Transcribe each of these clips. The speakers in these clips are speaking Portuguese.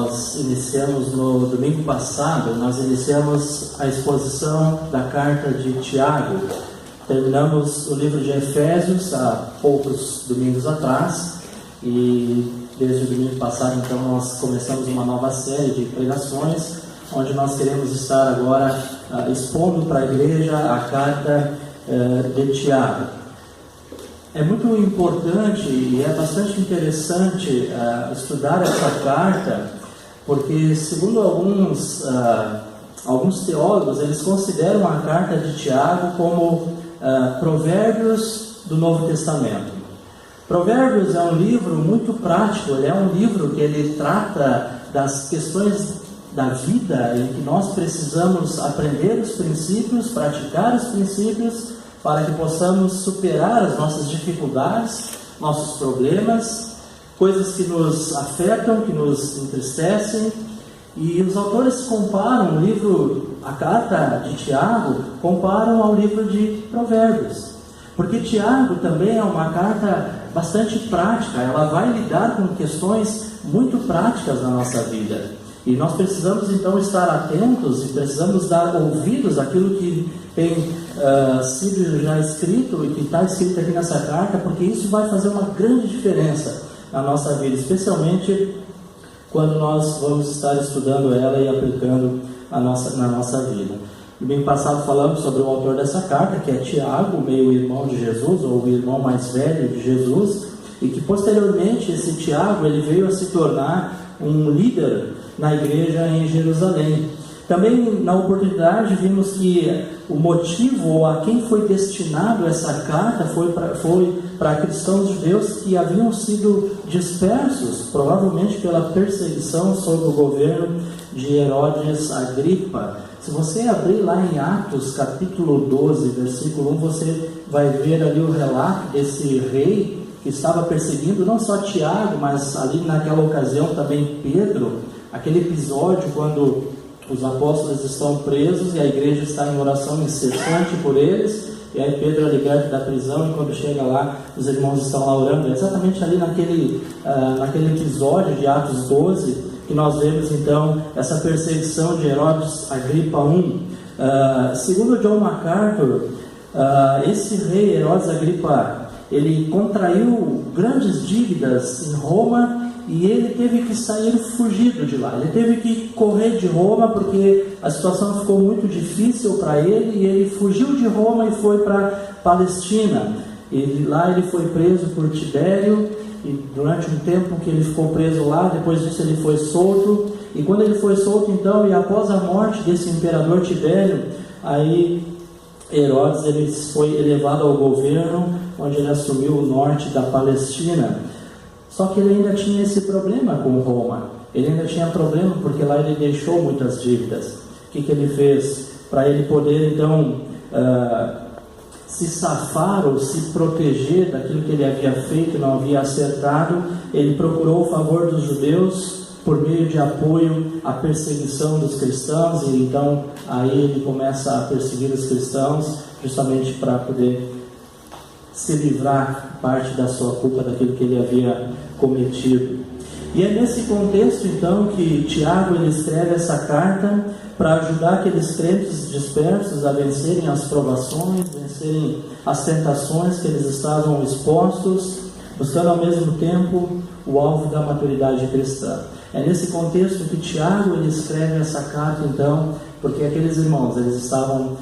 nós iniciamos no domingo passado, nós iniciamos a exposição da carta de Tiago. Terminamos o livro de Efésios há poucos domingos atrás e desde o domingo passado, então, nós começamos uma nova série de pregações, onde nós queremos estar agora expondo para a igreja a carta de Tiago. É muito importante e é bastante interessante estudar essa carta, porque, segundo alguns teólogos, eles consideram a carta de Tiago como provérbios do Novo Testamento. Provérbios é um livro muito prático, ele é um livro que ele trata das questões da vida em que nós precisamos aprender os princípios, praticar os princípios, para que possamos superar as nossas dificuldades, nossos problemas, coisas que nos afetam, que nos entristecem. E os autores comparam o livro, a carta de Tiago, comparam ao livro de Provérbios. Porque Tiago também é uma carta bastante prática, ela vai lidar com questões muito práticas na nossa vida. E nós precisamos então estar atentos e precisamos dar ouvidos àquilo que tem sido já escrito e que está escrito aqui nessa carta, porque isso vai fazer uma grande diferença na nossa vida, especialmente quando nós vamos estar estudando ela e aplicando na nossa vida. No domingo passado falamos sobre o autor dessa carta, que é Tiago, meio-irmão de Jesus, ou o irmão mais velho de Jesus, e que posteriormente esse Tiago ele veio a se tornar um líder na igreja em Jerusalém. Também na oportunidade vimos que o motivo ou a quem foi destinado essa carta foi para cristãos judeus que haviam sido dispersos, provavelmente pela perseguição sob o governo de Herodes Agripa. Se você abrir lá em Atos capítulo 12, versículo 1, você vai ver ali o relato desse rei que estava perseguindo não só Tiago, mas ali naquela ocasião também Pedro. Aquele episódio quando os apóstolos estão presos e a igreja está em oração incessante por eles, e aí Pedro é liberto da prisão, e quando chega lá, os irmãos estão lá orando. É exatamente ali naquele episódio de Atos 12 que nós vemos então essa perseguição de Herodes Agripa I. Segundo John MacArthur, esse rei Herodes Agripa, ele contraiu grandes dívidas em Roma, e ele teve que sair fugido de lá. Ele teve que correr de Roma porque a situação ficou muito difícil para ele, e ele fugiu de Roma e foi para Palestina. Lá ele foi preso por Tibério, e durante um tempo que ele ficou preso lá, depois disso ele foi solto. E quando ele foi solto então, e após a morte desse imperador Tibério, aí Herodes ele foi elevado ao governo, onde ele assumiu o norte da Palestina. Só que ele ainda tinha esse problema com Roma. Ele ainda tinha problema porque lá ele deixou muitas dívidas. O que ele fez? Para ele poder então se safar ou se proteger daquilo que ele havia feito, não havia acertado, ele procurou o favor dos judeus por meio de apoio à perseguição dos cristãos, e então aí ele começa a perseguir os cristãos justamente para poder se livrar parte da sua culpa, daquilo que ele havia cometido. E é nesse contexto então que Tiago ele escreve essa carta para ajudar aqueles crentes dispersos a vencerem as provações, vencerem as tentações que eles estavam expostos, buscando ao mesmo tempo o alvo da maturidade cristã. É nesse contexto que Tiago ele escreve essa carta então, porque aqueles irmãos eles estavam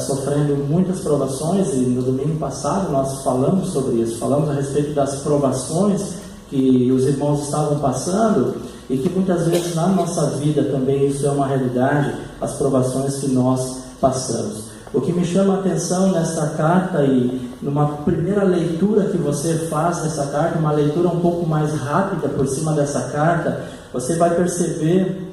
sofrendo muitas provações, e no domingo passado nós falamos sobre isso, falamos a respeito das provações que os irmãos estavam passando, e que muitas vezes na nossa vida também isso é uma realidade, as provações que nós passamos. O que me chama a atenção nessa carta, e numa primeira leitura que você faz dessa carta, uma leitura um pouco mais rápida por cima dessa carta, você vai perceber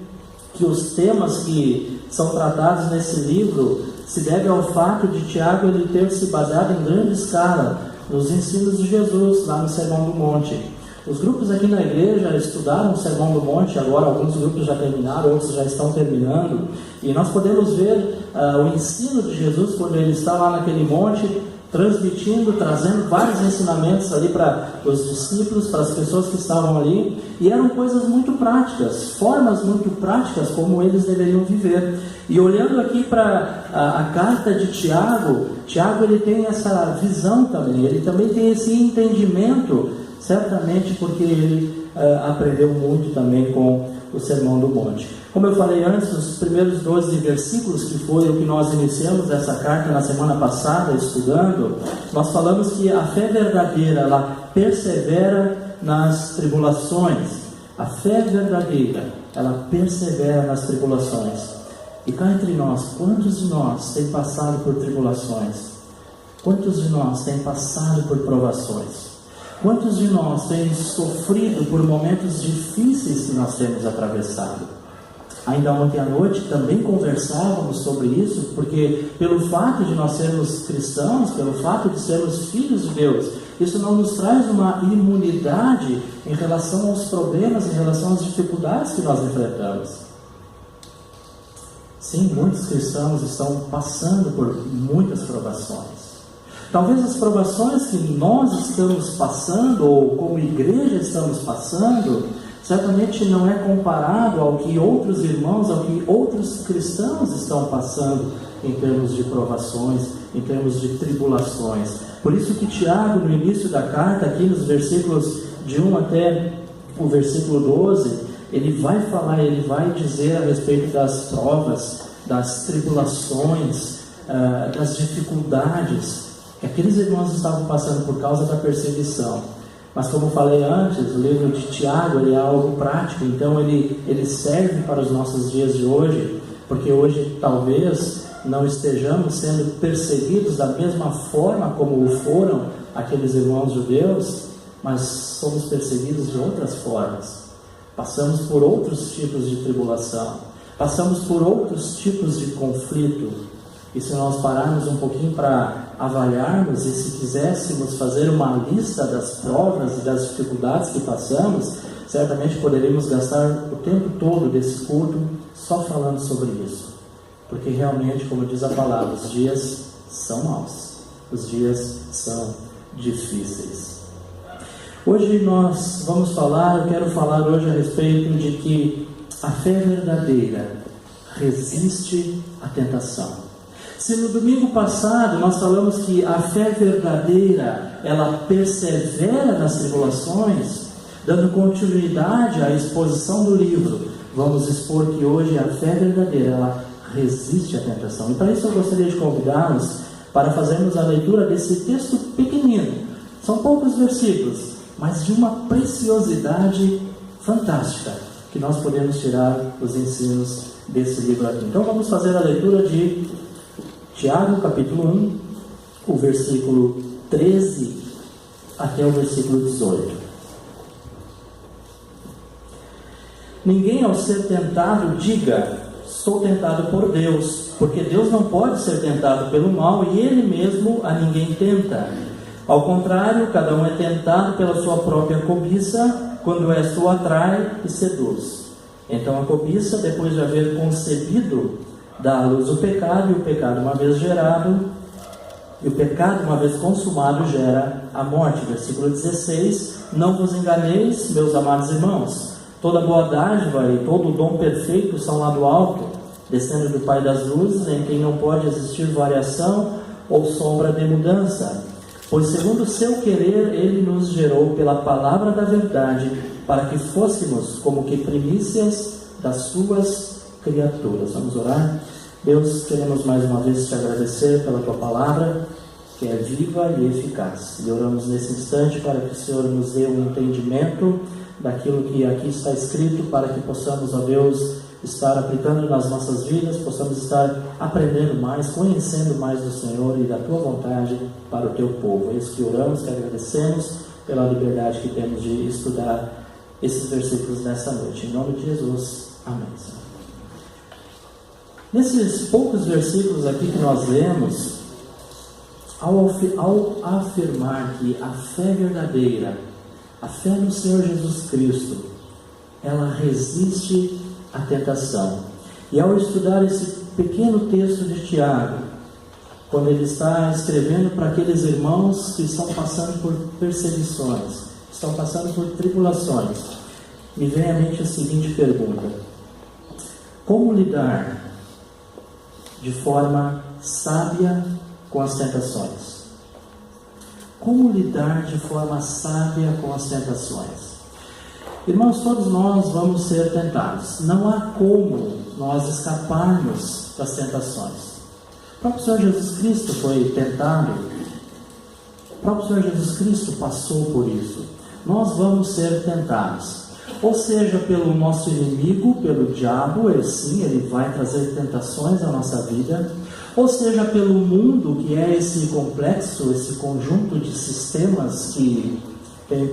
que os temas que são tratados nesse livro se devem ao fato de Tiago ele ter se baseado em grande escala nos ensinos de Jesus lá no Sermão do Monte. Os grupos aqui na igreja estudaram o Sermão do Monte, agora alguns grupos já terminaram, outros já estão terminando, e nós podemos ver o ensino de Jesus quando ele está lá naquele monte, transmitindo, trazendo vários ensinamentos ali para os discípulos, para as pessoas que estavam ali, e eram coisas muito práticas, formas muito práticas como eles deveriam viver. E olhando aqui para a carta de Tiago, Tiago ele tem essa visão também, ele também tem esse entendimento, certamente porque ele aprendeu muito também com o Sermão do Monte. Como eu falei antes, os primeiros 12 versículos, que foi o que nós iniciamos essa carta na semana passada, estudando, nós falamos que a fé verdadeira, ela persevera nas tribulações. A fé verdadeira, ela persevera nas tribulações. E cá entre nós, quantos de nós têm passado por tribulações? Quantos de nós têm passado por provações? Quantos de nós têm sofrido por momentos difíceis que nós temos atravessado? Ainda ontem à noite também conversávamos sobre isso, porque pelo fato de nós sermos cristãos, pelo fato de sermos filhos de Deus, isso não nos traz uma imunidade em relação aos problemas, em relação às dificuldades que nós enfrentamos. Sim, muitos cristãos estão passando por muitas provações. Talvez as provações que nós estamos passando, ou como igreja estamos passando, certamente não é comparado ao que outros irmãos, ao que outros cristãos estão passando em termos de provações, em termos de tribulações. Por isso que Tiago, no início da carta, aqui nos versículos de 1 até o versículo 12, ele vai falar, ele vai dizer a respeito das provas, das tribulações, das dificuldades que aqueles irmãos estavam passando por causa da perseguição. Mas como falei antes, o livro de Tiago ele é algo prático, então ele serve para os nossos dias de hoje, porque hoje talvez não estejamos sendo perseguidos da mesma forma como foram aqueles irmãos judeus, mas somos perseguidos de outras formas. Passamos por outros tipos de tribulação, passamos por outros tipos de conflito. E se nós pararmos um pouquinho para avaliarmos, e se quiséssemos fazer uma lista das provas e das dificuldades que passamos, certamente poderíamos gastar o tempo todo desse culto só falando sobre isso. Porque realmente, como diz a palavra, os dias são maus, os dias são difíceis. Hoje nós vamos falar, eu quero falar hoje a respeito de que a fé verdadeira resiste à tentação. Se no domingo passado nós falamos que a fé verdadeira, ela persevera nas tribulações, dando continuidade à exposição do livro, vamos expor que hoje a fé verdadeira, ela resiste à tentação. E para isso eu gostaria de convidá-los para fazermos a leitura desse texto pequenino. São poucos versículos, mas de uma preciosidade fantástica, que nós podemos tirar os ensinos desse livro aqui. Então vamos fazer a leitura de Tiago, capítulo 1, o versículo 13 até o versículo 18. Ninguém ao ser tentado diga, sou tentado por Deus, porque Deus não pode ser tentado pelo mal e Ele mesmo a ninguém tenta. Ao contrário, cada um é tentado pela sua própria cobiça, quando esta o atrai e seduz. Então a cobiça, depois de haver concebido, dá à luz o pecado, e o pecado, uma vez gerado, e o pecado, uma vez consumado, gera a morte. Versículo 16: Não vos enganeis, meus amados irmãos, toda boa dádiva e todo o dom perfeito são lá do alto, descendo do Pai das luzes, em quem não pode existir variação ou sombra de mudança. Pois segundo o seu querer, Ele nos gerou pela palavra da verdade, para que fôssemos como que primícias das suas criaturas. Vamos orar? Deus, queremos mais uma vez te agradecer pela tua palavra, que é viva e eficaz. E oramos nesse instante para que o Senhor nos dê um entendimento daquilo que aqui está escrito, para que possamos, ó Deus, estar aplicando nas nossas vidas, possamos estar aprendendo mais, conhecendo mais do Senhor e da tua vontade para o teu povo. É isso que oramos, que agradecemos pela liberdade que temos de estudar esses versículos nessa noite. Em nome de Jesus, amém. Nesses poucos versículos aqui que nós lemos, ao afirmar que a fé verdadeira, a fé no Senhor Jesus Cristo, ela resiste à tentação. E ao estudar esse pequeno texto de Tiago, quando ele está escrevendo para aqueles irmãos que estão passando por perseguições, estão passando por tribulações, me vem à mente a seguinte pergunta: como lidar de forma sábia com as tentações? Como lidar de forma sábia com as tentações? Irmãos, todos nós vamos ser tentados. Não há como nós escaparmos das tentações. O próprio Senhor Jesus Cristo foi tentado. O próprio Senhor Jesus Cristo passou por isso. Nós vamos ser tentados. Ou seja, pelo nosso inimigo, pelo diabo, ele vai trazer tentações à nossa vida. Ou seja, pelo mundo, que é esse complexo, esse conjunto de sistemas que tem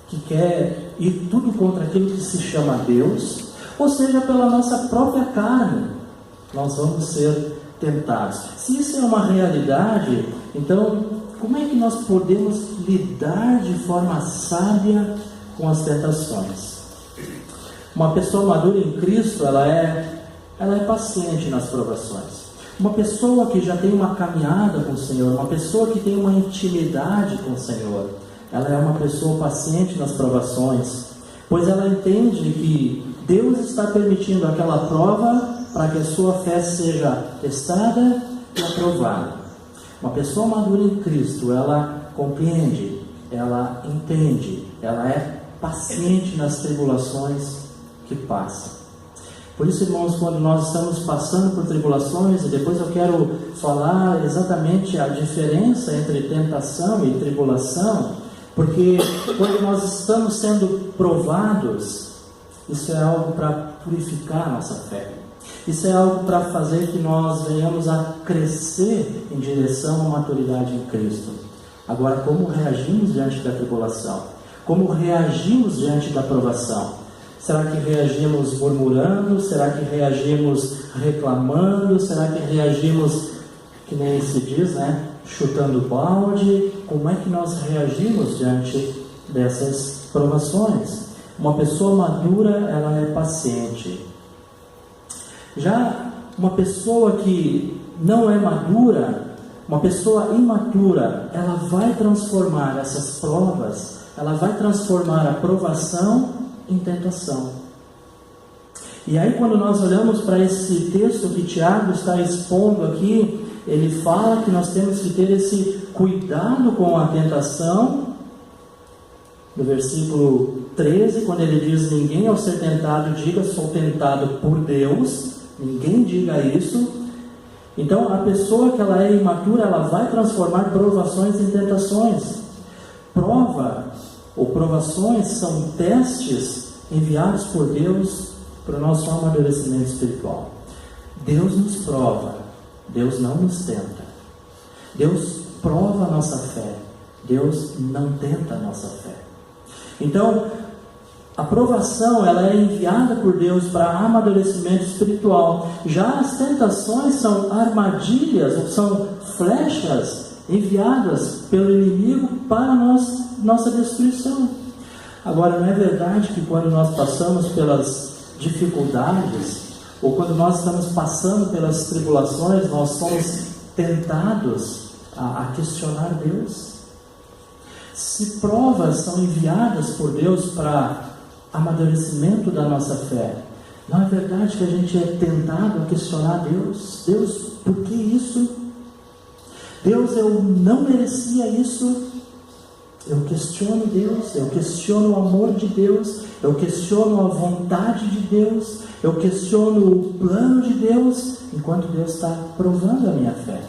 que quer ir tudo contra aquilo que se chama Deus. Ou seja, pela nossa própria carne, nós vamos ser tentados. Se isso é uma realidade, então, como é que nós podemos lidar de forma sábia com as tentações? Uma pessoa madura em Cristo, ela é paciente nas provações. Uma pessoa que já tem uma caminhada com o Senhor, uma pessoa que tem uma intimidade com o Senhor, ela é uma pessoa paciente nas provações, pois ela entende que Deus está permitindo aquela prova para que a sua fé seja testada e aprovada. Uma pessoa madura em Cristo, ela compreende, ela entende, ela é paciente nas tribulações que passa. Por isso, irmãos, quando nós estamos passando por tribulações, e depois eu quero falar exatamente a diferença entre tentação e tribulação, porque quando nós estamos sendo provados, isso é algo para purificar a nossa fé. Isso é algo para fazer que nós venhamos a crescer em direção à maturidade em Cristo. Agora, como reagimos diante da tribulação? Como reagimos diante da provação? Será que reagimos murmurando? Será que reagimos reclamando? Será que reagimos, que nem se diz, chutando balde? Como é que nós reagimos diante dessas provações? Uma pessoa madura, ela é paciente. Já uma pessoa que não é madura, uma pessoa imatura, ela vai transformar essas provas, ela vai transformar a provação em tentação. E aí, quando nós olhamos para esse texto que Tiago está expondo aqui, ele fala que nós temos que ter esse cuidado com a tentação. No versículo 13, quando ele diz: ninguém ao ser tentado diga sou tentado por Deus, ninguém diga isso. Então, a pessoa que ela é imatura, ela vai transformar provações em tentações. Prova ou provações são testes enviados por Deus para o nosso amadurecimento espiritual. Deus nos prova, Deus não nos tenta. Deus prova a nossa fé, Deus não tenta a nossa fé. Então, a provação, ela é enviada por Deus para amadurecimento espiritual. Já as tentações são armadilhas, ou são flechas enviadas pelo inimigo para nossa destruição. Agora, não é verdade que quando nós passamos pelas dificuldades, ou quando nós estamos passando pelas tribulações, nós somos tentados a questionar Deus? Se provas são enviadas por Deus para amadurecimento da nossa fé, não é verdade que a gente é tentado a questionar Deus? Deus, por que isso? Deus, eu não merecia isso. Eu questiono Deus, eu questiono o amor de Deus, eu questiono a vontade de Deus, eu questiono o plano de Deus, enquanto Deus está provando a minha fé.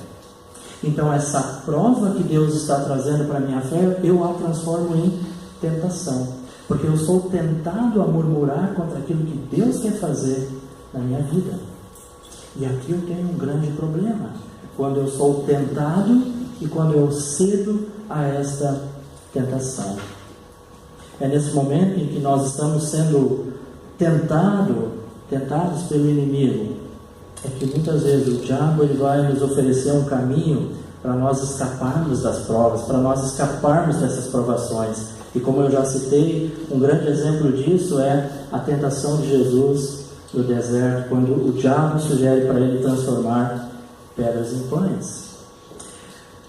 Então, essa prova que Deus está trazendo para a minha fé, eu a transformo em tentação, porque eu sou tentado a murmurar contra aquilo que Deus quer fazer na minha vida. E aqui eu tenho um grande problema, quando eu sou tentado e quando eu cedo a esta tentação. É nesse momento em que nós estamos sendo tentados pelo inimigo, é que muitas vezes o diabo ele vai nos oferecer um caminho para nós escaparmos das provas, para nós escaparmos dessas provações. E como eu já citei, um grande exemplo disso é a tentação de Jesus no deserto, quando o diabo sugere para ele transformar pedras em pães.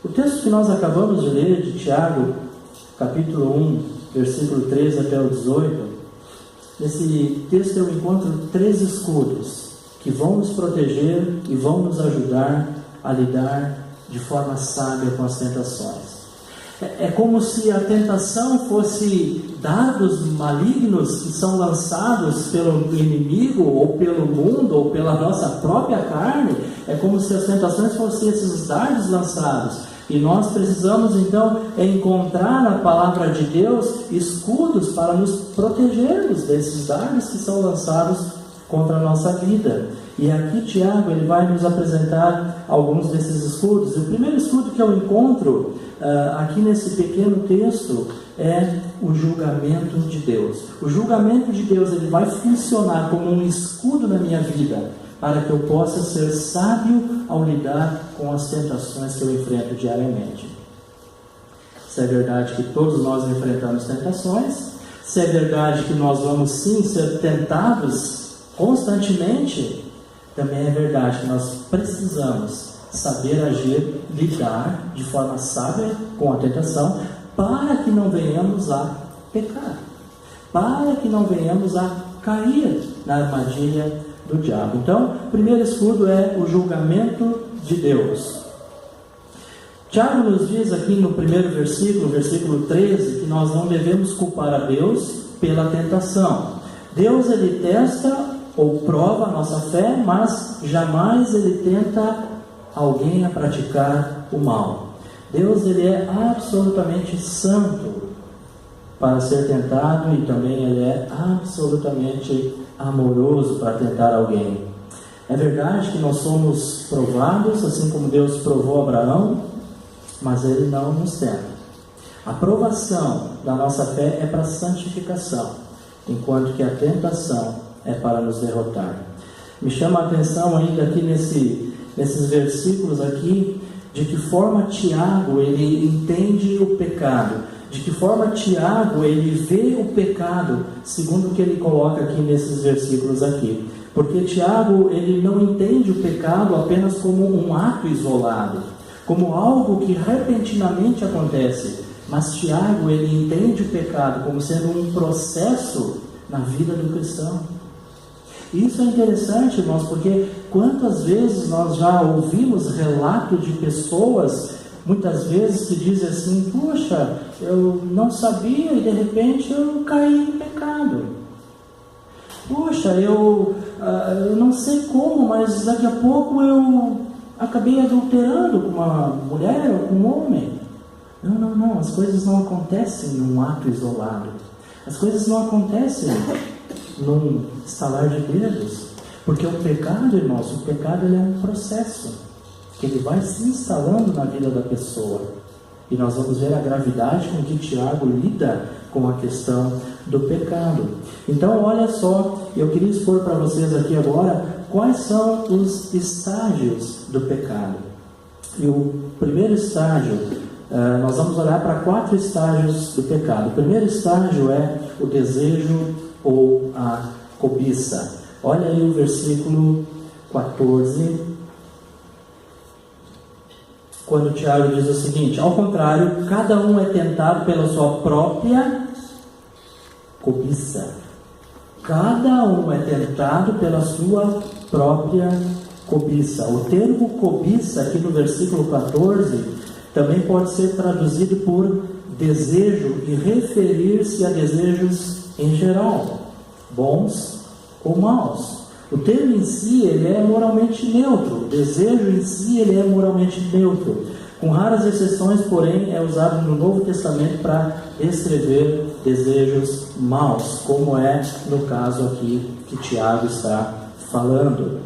O texto que nós acabamos de ler, de Tiago, capítulo 1, versículo 13 até o 18, nesse texto eu encontro 3 escudos que vão nos proteger e vão nos ajudar a lidar de forma sábia com as tentações. É como se a tentação fosse dardos malignos que são lançados pelo inimigo, ou pelo mundo, ou pela nossa própria carne. É como se as tentações fossem esses dardos lançados. E nós precisamos então encontrar na palavra de Deus escudos para nos protegermos desses dardos que são lançados contra a nossa vida. E aqui Tiago ele vai nos apresentar alguns desses escudos. E o primeiro escudo que eu encontro aqui nesse pequeno texto é o julgamento de Deus. O julgamento de Deus ele vai funcionar como um escudo na minha vida, para que eu possa ser sábio ao lidar com as tentações que eu enfrento diariamente. Se é verdade que todos nós enfrentamos tentações, se é verdade que nós vamos sim ser tentados constantemente, também é verdade que nós precisamos saber agir, lidar de forma sábia com a tentação, para que não venhamos a pecar, para que não venhamos a cair na armadilha do diabo. Então, o primeiro escudo é o julgamento de Deus. Tiago nos diz aqui no primeiro versículo, versículo 13, que nós não devemos culpar a Deus pela tentação. Deus ele testa ou prova a nossa fé, mas jamais ele tenta alguém a praticar o mal. Deus ele é absolutamente santo para ser tentado, e também ele é absolutamente amoroso para tentar alguém. É verdade que nós somos provados, assim como Deus provou Abraão, mas ele não nos tenta. A provação da nossa fé é para santificação, enquanto que a tentação é para nos derrotar. Me chama a atenção ainda aqui nesses versículos aqui, de que forma Tiago ele entende o pecado, de que forma Tiago ele vê o pecado, segundo o que ele coloca aqui nesses versículos aqui. Porque Tiago ele não entende o pecado apenas como um ato isolado, como algo que repentinamente acontece, mas Tiago ele entende o pecado como sendo um processo na vida do cristão. Isso é interessante, irmãos, porque quantas vezes nós já ouvimos relatos de pessoas, muitas vezes que dizem assim: puxa, eu não sabia e de repente eu caí em pecado. Puxa, eu não sei como, mas daqui a pouco eu acabei adulterando com uma mulher ou com um homem. Não, as coisas não acontecem num ato isolado. As coisas não acontecem num estalar de dedos, porque o pecado, irmãos, o pecado ele é um processo que ele vai se instalando na vida da pessoa, e nós vamos ver a gravidade com que Tiago lida com a questão do pecado. Então olha só, eu queria expor para vocês aqui agora quais são os estágios do pecado. E o primeiro estágio, nós vamos olhar para 4 estágios do pecado. O primeiro estágio é o desejo ou a cobiça. Olha aí o versículo 14, quando Tiago diz o seguinte: ao contrário, cada um é tentado pela sua própria cobiça. Cada um é tentado pela sua própria cobiça. O termo cobiça aqui no versículo 14 também pode ser traduzido por desejo e referir-se a desejos em geral, bons ou maus. O termo em si ele é moralmente neutro. O desejo em si ele é moralmente neutro. Com raras exceções, porém, é usado no Novo Testamento para descrever desejos maus, como é no caso aqui que Tiago está falando.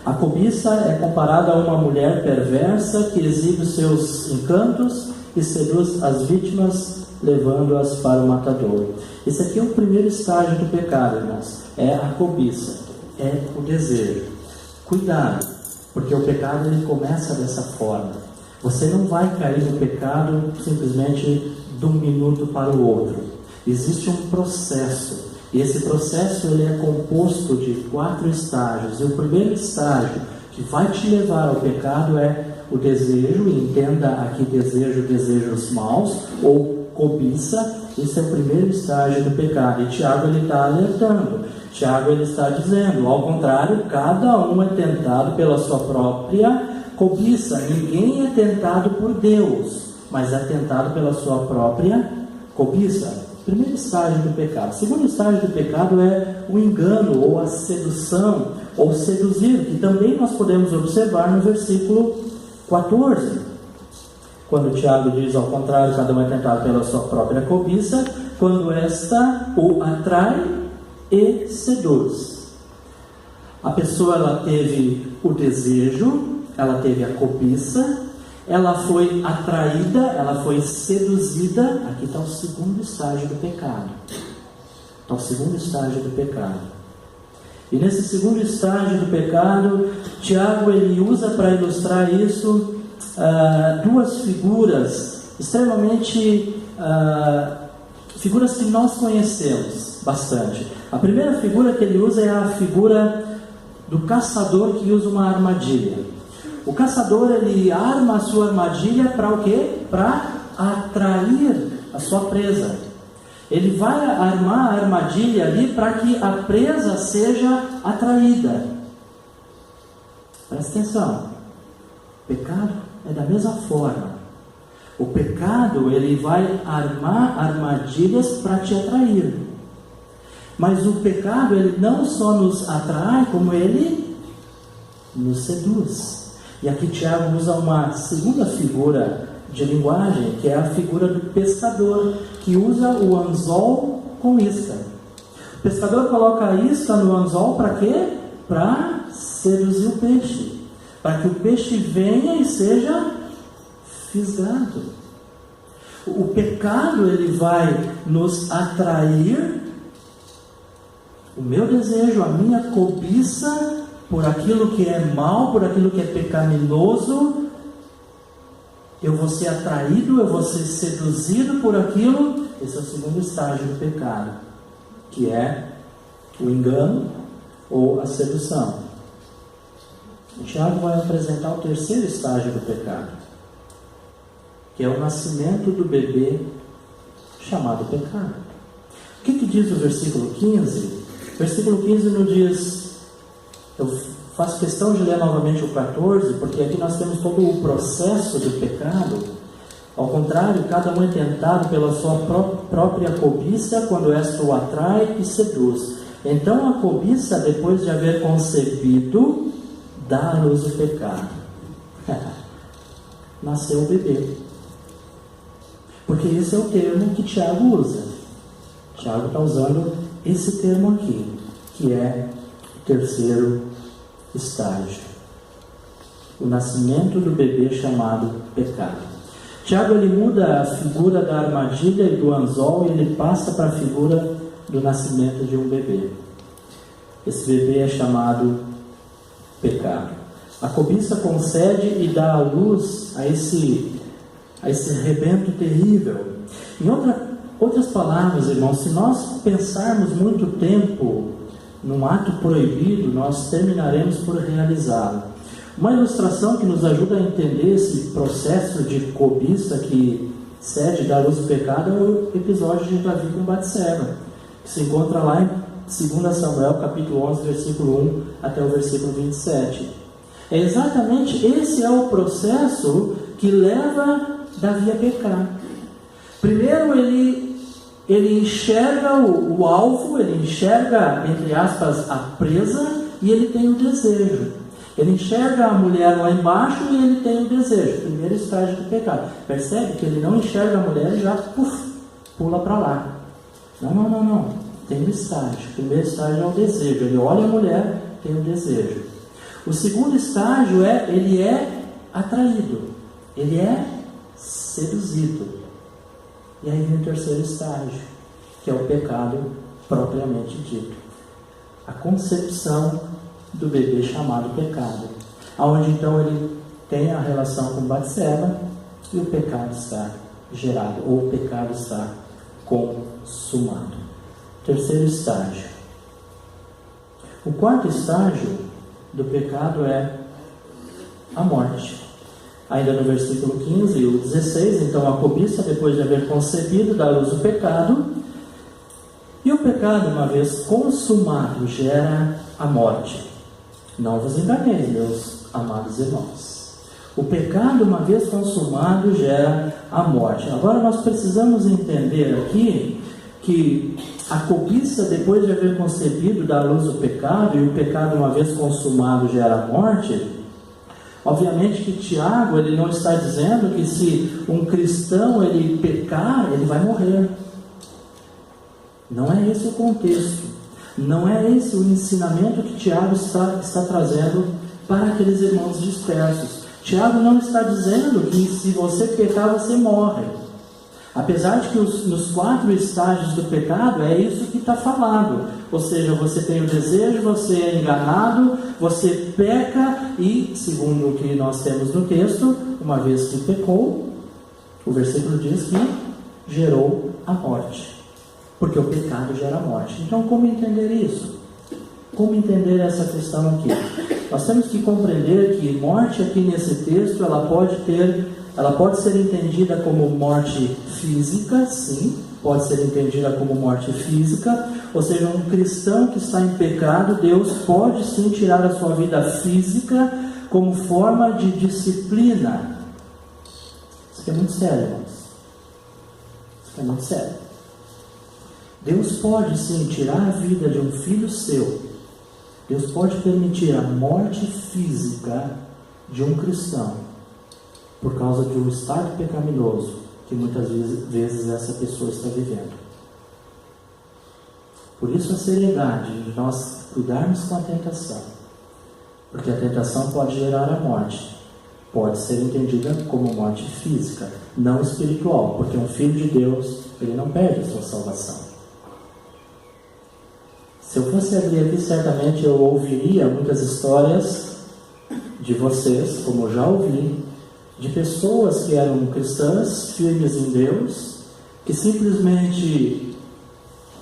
A cobiça é comparada a uma mulher perversa que exibe os seus encantos e seduz as vítimas, levando-as para o matador. Esse aqui é o primeiro estágio do pecado, irmãos. É a cobiça, é o desejo. Cuidado, porque o pecado ele começa dessa forma. Você não vai cair no pecado simplesmente de um minuto para o outro. Existe um processo. E esse processo ele é composto de 4 estágios. E o primeiro estágio, que que vai te levar ao pecado é o desejo, e entenda aqui desejo, desejos maus, ou cobiça. Esse é o primeiro estágio do pecado, e Tiago ele está alertando, Tiago ele está dizendo, ao contrário, cada um é tentado pela sua própria cobiça, ninguém é tentado por Deus, mas é tentado pela sua própria cobiça. Primeiro estágio do pecado. Segundo estágio do pecado é o engano, ou a sedução, ou seduzir, que também nós podemos observar no versículo 14. Quando Tiago diz, ao contrário, cada um é tentado pela sua própria cobiça, quando esta o atrai e seduz. A pessoa ela teve o desejo, ela teve a cobiça, ela foi atraída, ela foi seduzida. Aqui está o segundo estágio do pecado. Está o segundo estágio do pecado. E nesse segundo estágio do pecado, Tiago ele usa para ilustrar isso duas figuras extremamente figuras que nós conhecemos bastante. A primeira figura que ele usa é a figura do caçador que usa uma armadilha. O caçador ele arma a sua armadilha para o quê? Para atrair a sua presa. Ele vai armar a armadilha ali para que a presa seja atraída. Presta atenção. O pecado é da mesma forma. O pecado ele vai armar armadilhas para te atrair. Mas o pecado ele não só nos atrai, como ele nos seduz. E aqui Tiago usa uma segunda figura de linguagem, que é a figura do pescador, que usa o anzol com isca. O pescador coloca a isca no anzol para quê? Para seduzir o peixe, para que o peixe venha e seja fisgado. O pecado ele vai nos atrair, o meu desejo, a minha cobiça por aquilo que é mal, por aquilo que é pecaminoso. Eu vou ser atraído, eu vou ser seduzido por aquilo. Esse é o segundo estágio do pecado, que é o engano ou a sedução. O Tiago vai apresentar o terceiro estágio do pecado, que é o nascimento do bebê chamado pecado. O que diz o versículo 15? O versículo 15 nos diz, eu faço questão de ler novamente o 14, porque aqui nós temos todo o processo do pecado. Ao contrário, cada um é tentado pela sua própria cobiça, quando esta o atrai e seduz. Então a cobiça, depois de haver concebido, dá à luz o pecado. Nasceu o bebê. Porque esse é o termo que Tiago usa. Tiago está usando esse termo aqui, que é o terceiro estágio. O nascimento do bebê chamado pecado. Tiago ele muda a figura da armadilha e do anzol e ele passa para a figura do nascimento de um bebê. Esse bebê é chamado pecado. A cobiça concede e dá à luz a esse rebento terrível. Em outras palavras, irmãos, se nós pensarmos muito tempo num ato proibido, nós terminaremos por realizá-lo. Uma ilustração que nos ajuda a entender esse processo de cobiça que cede da luz do pecado é o episódio de Davi com Batseba, que se encontra lá em 2 Samuel, capítulo 11, versículo 1 até o versículo 27. É exatamente esse é o processo que leva Davi a pecar. Primeiro ele enxerga o alvo, ele enxerga, entre aspas, a presa, e ele tem o desejo. Ele enxerga a mulher lá embaixo e ele tem o desejo. Primeiro estágio do pecado. Percebe que ele não enxerga a mulher e já pula para lá. Não. Tem um estágio. O primeiro estágio é o desejo. Ele olha a mulher, tem o desejo. O segundo estágio ele é atraído. Ele é seduzido. E aí vem o terceiro estágio, que é o pecado propriamente dito. A concepção do bebê chamado pecado. Onde então ele tem a relação com Batseba e o pecado está gerado, ou o pecado está consumado. Terceiro estágio. O quarto estágio do pecado é a morte. Ainda no versículo 15 e o 16, então a cobiça, depois de haver concebido, dá à luz o pecado, e o pecado, uma vez consumado, gera a morte. Não vos enganeis, meus amados irmãos. O pecado, uma vez consumado, gera a morte. Agora nós precisamos entender aqui que a cobiça, depois de haver concebido, dá à luz o pecado, e o pecado, uma vez consumado, gera a morte. Obviamente que Tiago, ele não está dizendo que se um cristão ele pecar, ele vai morrer. Não é esse o contexto. Não é esse o ensinamento que Tiago está trazendo para aqueles irmãos dispersos. Tiago não está dizendo que se você pecar, você morre. Apesar de que nos 4 estágios do pecado, é isso que está falado. Ou seja, você tem o desejo, você é enganado, você peca e, segundo o que nós temos no texto, uma vez que pecou, o versículo diz que gerou a morte. Porque o pecado gera a morte. Então, como entender isso? Como entender essa questão aqui? Nós temos que compreender que morte aqui nesse texto, ela pode ser entendida como morte física, sim, pode ser entendida como morte física, ou seja, um cristão que está em pecado, Deus pode sim tirar a sua vida física como forma de disciplina. Isso aqui é muito sério, irmãos. Isso aqui é muito sério. Deus pode sim tirar a vida de um filho seu. Deus pode permitir a morte física de um cristão por causa de um estado pecaminoso que muitas vezes essa pessoa está vivendo. Por isso a seriedade de nós cuidarmos com a tentação, porque a tentação pode gerar a morte, pode ser entendida como morte física, não espiritual, porque um filho de Deus, ele não perde a sua salvação. Se eu fosse abrir aqui, certamente eu ouviria muitas histórias de vocês, como eu já ouvi, de pessoas que eram cristãs, firmes em Deus, que simplesmente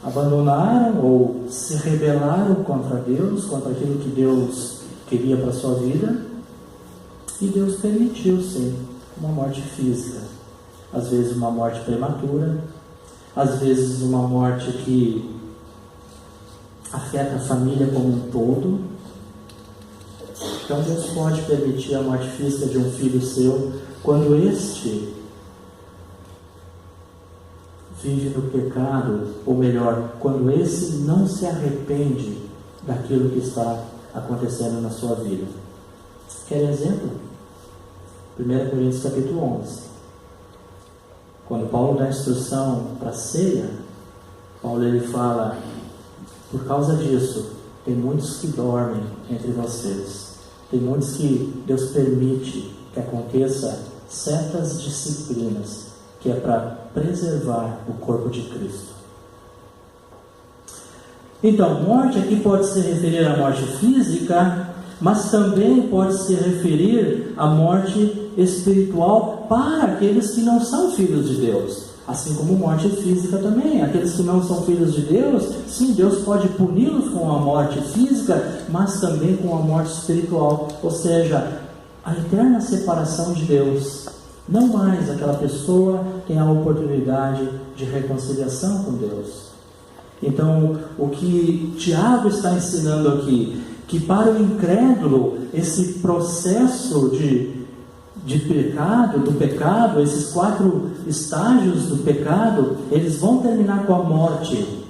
abandonaram ou se rebelaram contra Deus, contra aquilo que Deus queria para a sua vida, e Deus permitiu, sim, uma morte física. Às vezes uma morte prematura, às vezes uma morte que afeta a família como um todo. Então Deus pode permitir a morte física de um filho seu quando este vive no pecado, ou melhor, quando esse não se arrepende daquilo que está acontecendo na sua vida. Querem exemplo? 1 Coríntios capítulo 11. Quando Paulo dá instrução para a ceia, Paulo ele fala: por causa disso, tem muitos que dormem entre vocês. Tem muitos que Deus permite que aconteça certas disciplinas, que é para preservar o corpo de Cristo. Então, morte aqui pode se referir à morte física, mas também pode se referir à morte espiritual para aqueles que não são filhos de Deus. Assim como morte física também. Aqueles que não são filhos de Deus, sim, Deus pode puni-los com a morte física, mas também com a morte espiritual. Ou seja, a eterna separação de Deus. Não mais aquela pessoa tem a oportunidade de reconciliação com Deus. Então, o que Tiago está ensinando aqui, que para o incrédulo, esse processo de pecado, do pecado, esses 4 estágios do pecado, eles vão terminar com a morte.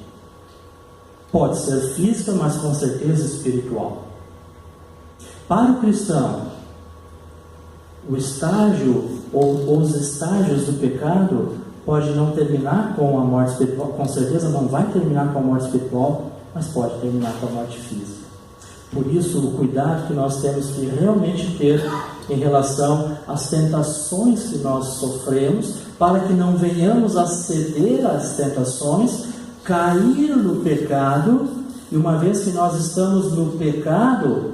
Pode ser física, mas com certeza espiritual. Para o cristão, o estágio ou os estágios do pecado pode não terminar com a morte espiritual, com certeza não vai terminar com a morte espiritual, mas pode terminar com a morte física. Por isso, o cuidado que nós temos que realmente ter em relação às tentações que nós sofremos, para que não venhamos a ceder às tentações, cair no pecado, e uma vez que nós estamos no pecado,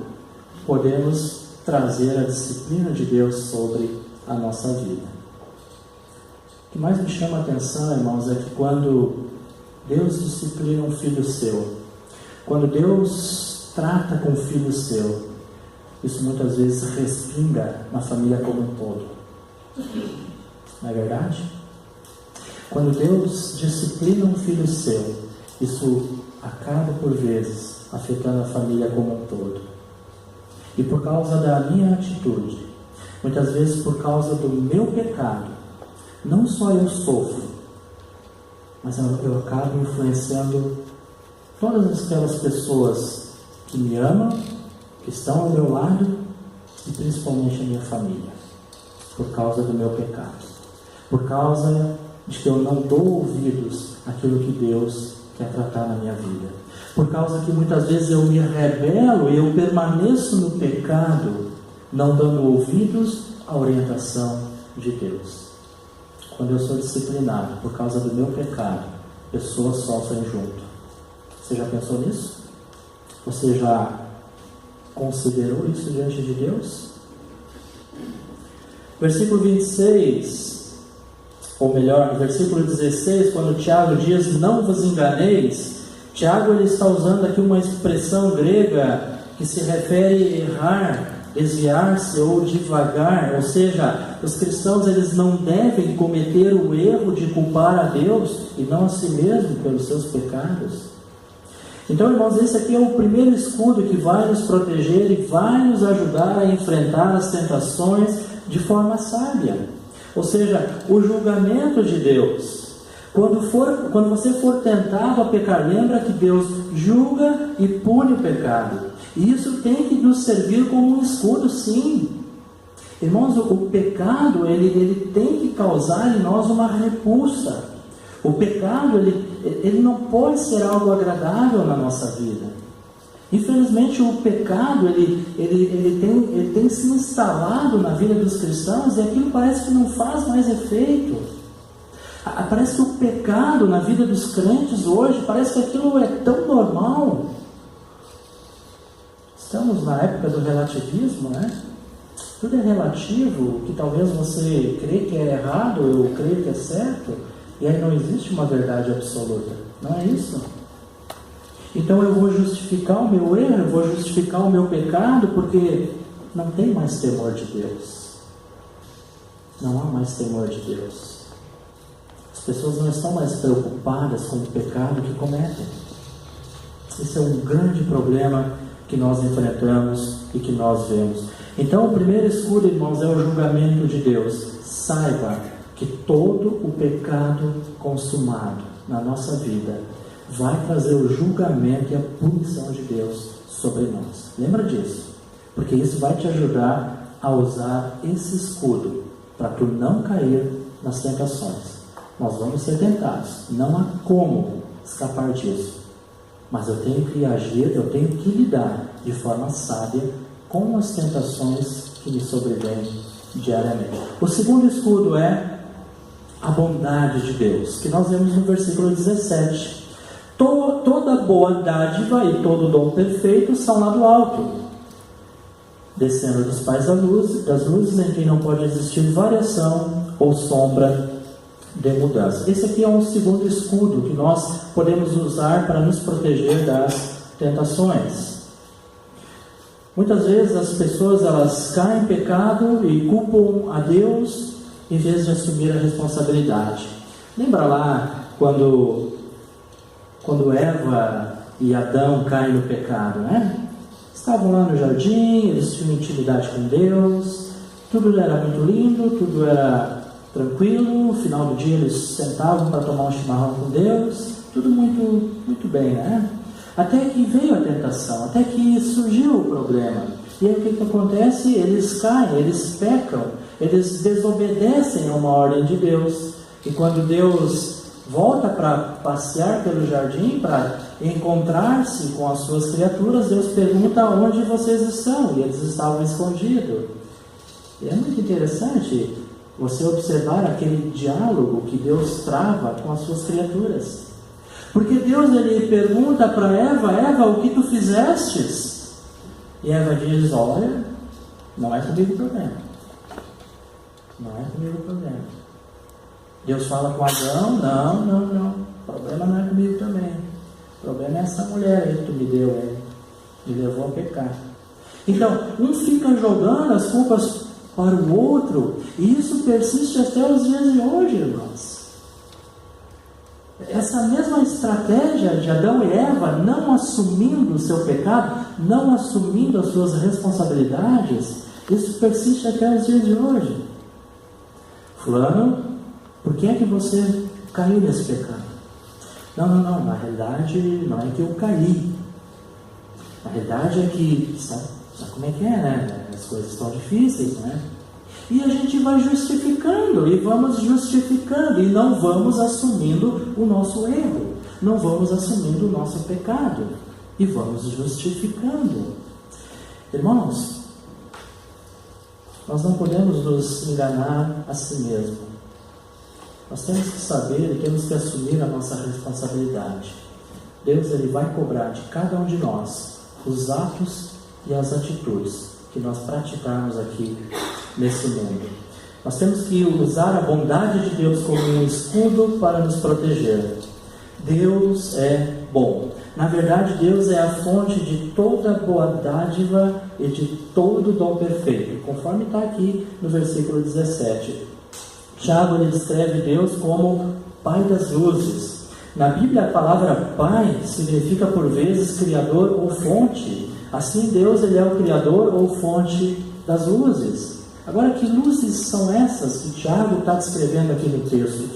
podemos trazer a disciplina de Deus sobre a nossa vida. O que mais me chama a atenção, irmãos, é que quando Deus disciplina um filho seu, quando Deus trata com o filho seu, isso muitas vezes respinga na família como um todo. Não é verdade? Quando Deus disciplina um filho seu, isso acaba por vezes afetando a família como um todo. E por causa da minha atitude, muitas vezes por causa do meu pecado, não só eu sofro, mas eu acabo influenciando todas aquelas pessoas que me amam, que estão ao meu lado, e principalmente a minha família, por causa do meu pecado, por causa de que eu não dou ouvidos àquilo que Deus quer tratar na minha vida, por causa que muitas vezes eu me rebelo e eu permaneço no pecado, não dando ouvidos à orientação de Deus. Quando eu sou disciplinado por causa do meu pecado, pessoas sofrem junto. Você já pensou nisso? Você já considerou isso diante de Deus? Versículo 26, ou melhor, no versículo 16, quando Tiago diz, não vos enganeis, Tiago ele está usando aqui uma expressão grega que se refere a errar, desviar-se ou divagar, ou seja, os cristãos eles não devem cometer o erro de culpar a Deus e não a si mesmo pelos seus pecados. Então, irmãos, esse aqui é o primeiro escudo que vai nos proteger e vai nos ajudar a enfrentar as tentações de forma sábia. Ou seja, o julgamento de Deus. Quando você for tentado a pecar, lembra que Deus julga e pune o pecado. E isso tem que nos servir como um escudo, sim. Irmãos, o pecado, ele tem que causar em nós uma repulsa. O pecado, ele não pode ser algo agradável na nossa vida. Infelizmente, o pecado, ele tem se instalado na vida dos cristãos e aquilo parece que não faz mais efeito. Parece que o pecado na vida dos crentes hoje, parece que aquilo é tão normal. Estamos na época do relativismo, né? Tudo é relativo, que talvez você crê que é errado, eu creio que é certo, e aí não existe uma verdade absoluta, não é isso? Então eu vou justificar o meu erro, eu vou justificar o meu pecado, porque não tem mais temor de Deus. Não há mais temor de Deus. As pessoas não estão mais preocupadas com o pecado que cometem. Esse é um grande problema que nós enfrentamos e que nós vemos. Então o primeiro escudo, irmãos, é o julgamento de Deus. Saiba que todo o pecado consumado na nossa vida vai trazer o julgamento e a punição de Deus sobre nós. Lembra disso? Porque isso vai te ajudar a usar esse escudo para tu não cair nas tentações. Nós vamos ser tentados, não há como escapar disso. Mas eu tenho que agir, eu tenho que lidar de forma sábia com as tentações que me sobrevêm diariamente. O segundo escudo é a bondade de Deus, que nós vemos no versículo 17. Toda boa dádiva e todo dom perfeito são lá do alto, descendo dos pais das luzes, em quem não pode existir variação ou sombra de mudança. Esse aqui é um segundo escudo que nós podemos usar para nos proteger das tentações. Muitas vezes as pessoas elas caem em pecado e culpam a Deus em vez de assumir a responsabilidade. Lembra lá quando Eva e Adão caem no pecado, né? Estavam lá no jardim, eles tinham intimidade com Deus, tudo era muito lindo, tudo era tranquilo, no final do dia eles sentavam para tomar um chimarrão com Deus, tudo muito, muito bem, né? Até que veio a tentação, até que surgiu o problema. E aí o que acontece? Eles caem, eles pecam, eles desobedecem a uma ordem de Deus. E quando Deus volta para passear pelo jardim, para encontrar-se com as suas criaturas, Deus pergunta onde vocês estão, e eles estavam escondidos. E é muito interessante você observar aquele diálogo que Deus trava com as suas criaturas. Porque Deus ele pergunta para Eva, o que tu fizestes? E Eva diz, olha, não é comigo o problema. Não é comigo o problema. Deus fala com Adão, não. O problema não é comigo também. O problema é essa mulher aí que tu me deu, me levou a pecar. Então, um fica jogando as culpas para o outro, e isso persiste até os dias de hoje, irmãos. Essa mesma estratégia de Adão e Eva, não assumindo o seu pecado, não assumindo as suas responsabilidades, isso persiste até os dias de hoje. Fulano, por que é que você caiu nesse pecado? Não, na realidade não é que eu caí. Na realidade é que, sabe como é que é, né? As coisas estão difíceis, né? E a gente vai justificando, e vamos justificando, e não vamos assumindo o nosso erro, não vamos assumindo o nosso pecado, e vamos justificando. Irmãos, nós não podemos nos enganar a si mesmo. Nós temos que saber e temos que assumir a nossa responsabilidade. Deus, Ele vai cobrar de cada um de nós os atos e as atitudes que nós praticarmos aqui nesse mundo. Nós temos que usar a bondade de Deus como um escudo para nos proteger. Deus é bom. Na verdade, Deus é a fonte de toda boa dádiva e de todo dom perfeito, conforme está aqui no versículo 17. Tiago, ele descreve Deus como Pai das luzes. Na Bíblia, a palavra Pai significa por vezes Criador ou fonte. Assim, Deus, Ele é o Criador ou fonte das luzes. Agora, que luzes são essas que Tiago está descrevendo aqui no texto?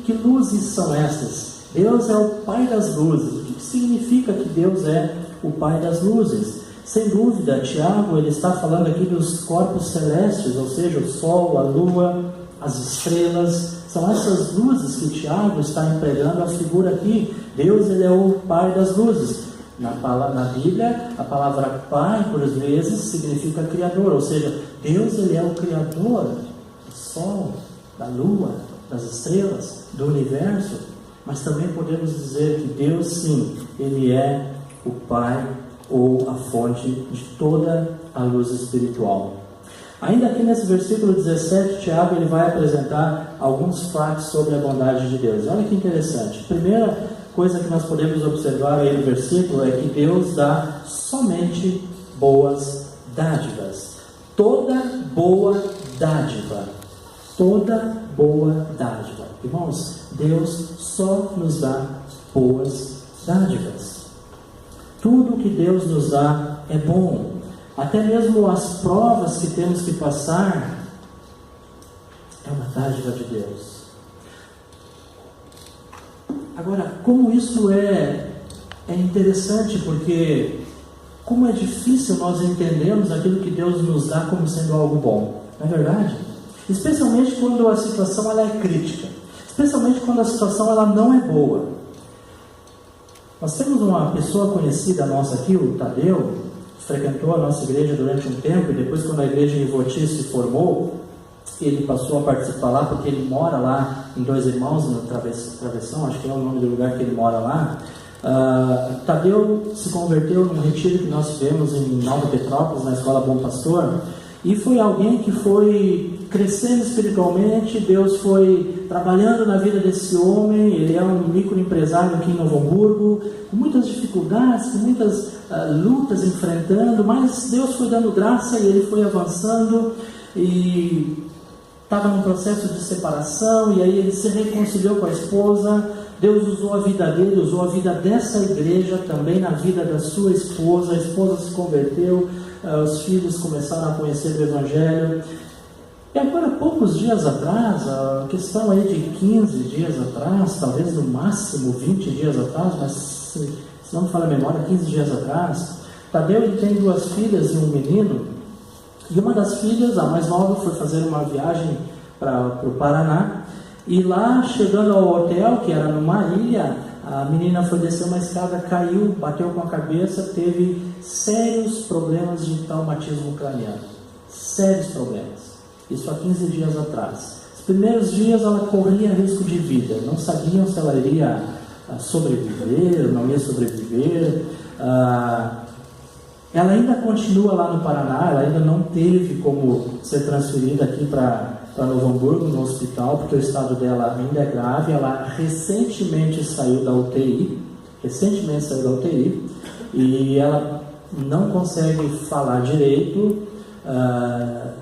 Que luzes são essas? Deus é o Pai das luzes. O que significa que Deus é o Pai das luzes? Sem dúvida, Tiago, ele está falando aqui dos corpos celestes, ou seja, o Sol, a Lua, as estrelas. São essas luzes que Tiago está empregando a figura aqui. Deus, Ele é o Pai das luzes. Na Bíblia, a palavra Pai, por vezes, significa Criador, ou seja, Deus, Ele é o Criador do Sol, da Lua, das estrelas, do universo. Mas também podemos dizer que Deus, sim, Ele é o Pai ou a fonte de toda a luz espiritual. Ainda aqui nesse versículo 17, Tiago, ele vai apresentar alguns fatos sobre a bondade de Deus. Olha que interessante. Primeira coisa que nós podemos observar aí no versículo é que Deus dá somente boas dádivas. Toda boa dádiva. Toda boa dádiva. Irmãos, Deus só nos dá boas dádivas. Tudo que Deus nos dá é bom. Até mesmo as provas que temos que passar é uma dádiva de Deus. Agora, como isso é interessante, porque como é difícil nós entendermos aquilo que Deus nos dá como sendo algo bom, não é verdade? Especialmente quando a situação ela é crítica, especialmente quando a situação ela não é boa. Nós temos uma pessoa conhecida nossa aqui, o Tadeu, frequentou a nossa igreja durante um tempo, e depois, quando a igreja em Ivoti se formou, ele passou a participar lá, porque ele mora lá em Dois Irmãos, no Travessão, acho que é o nome do lugar que ele mora lá. Tadeu se converteu num retiro que nós tivemos em Nova Petrópolis, na Escola Bom Pastor, e foi alguém que foi crescendo espiritualmente. Deus foi trabalhando na vida desse homem. Ele é um microempresário aqui em Novo Hamburgo, com muitas dificuldades, com muitas lutas enfrentando, mas Deus foi dando graça e ele foi avançando, e estava num processo de separação, e aí ele se reconciliou com a esposa. Deus usou a vida dele, usou a vida dessa igreja também na vida da sua esposa. A esposa se converteu, os filhos começaram a conhecer o Evangelho. E agora, poucos dias atrás, a questão aí de 15 dias atrás, talvez no máximo 20 dias atrás, mas se não me falha a memória, 15 dias atrás, Tadeu, ele tem 2 filhas e um menino, e uma das filhas, a mais nova, foi fazer uma viagem para o Paraná, e lá, chegando ao hotel, que era numa ilha, a menina foi descer uma escada, caiu, bateu com a cabeça, teve sérios problemas de traumatismo craniano. Sérios problemas. Isso há 15 dias atrás. Os primeiros dias ela corria risco de vida. Não sabiam se ela iria sobreviver, não ia sobreviver. Ela ainda continua lá no Paraná, ela ainda não teve como ser transferida aqui para Novo Hamburgo, no hospital, porque o estado dela ainda é grave. Ela recentemente saiu da UTI, e ela não consegue falar direito,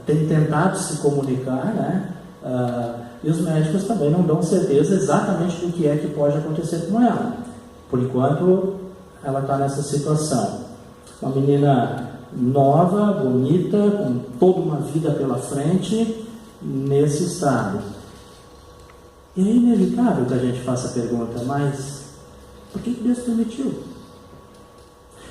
tem tentado se comunicar, né? E os médicos também não dão certeza exatamente do que é que pode acontecer com ela. Por enquanto, ela está nessa situação. Uma menina nova, bonita, com toda uma vida pela frente, nesse estado. E é inevitável que a gente faça a pergunta, mas por que Deus permitiu?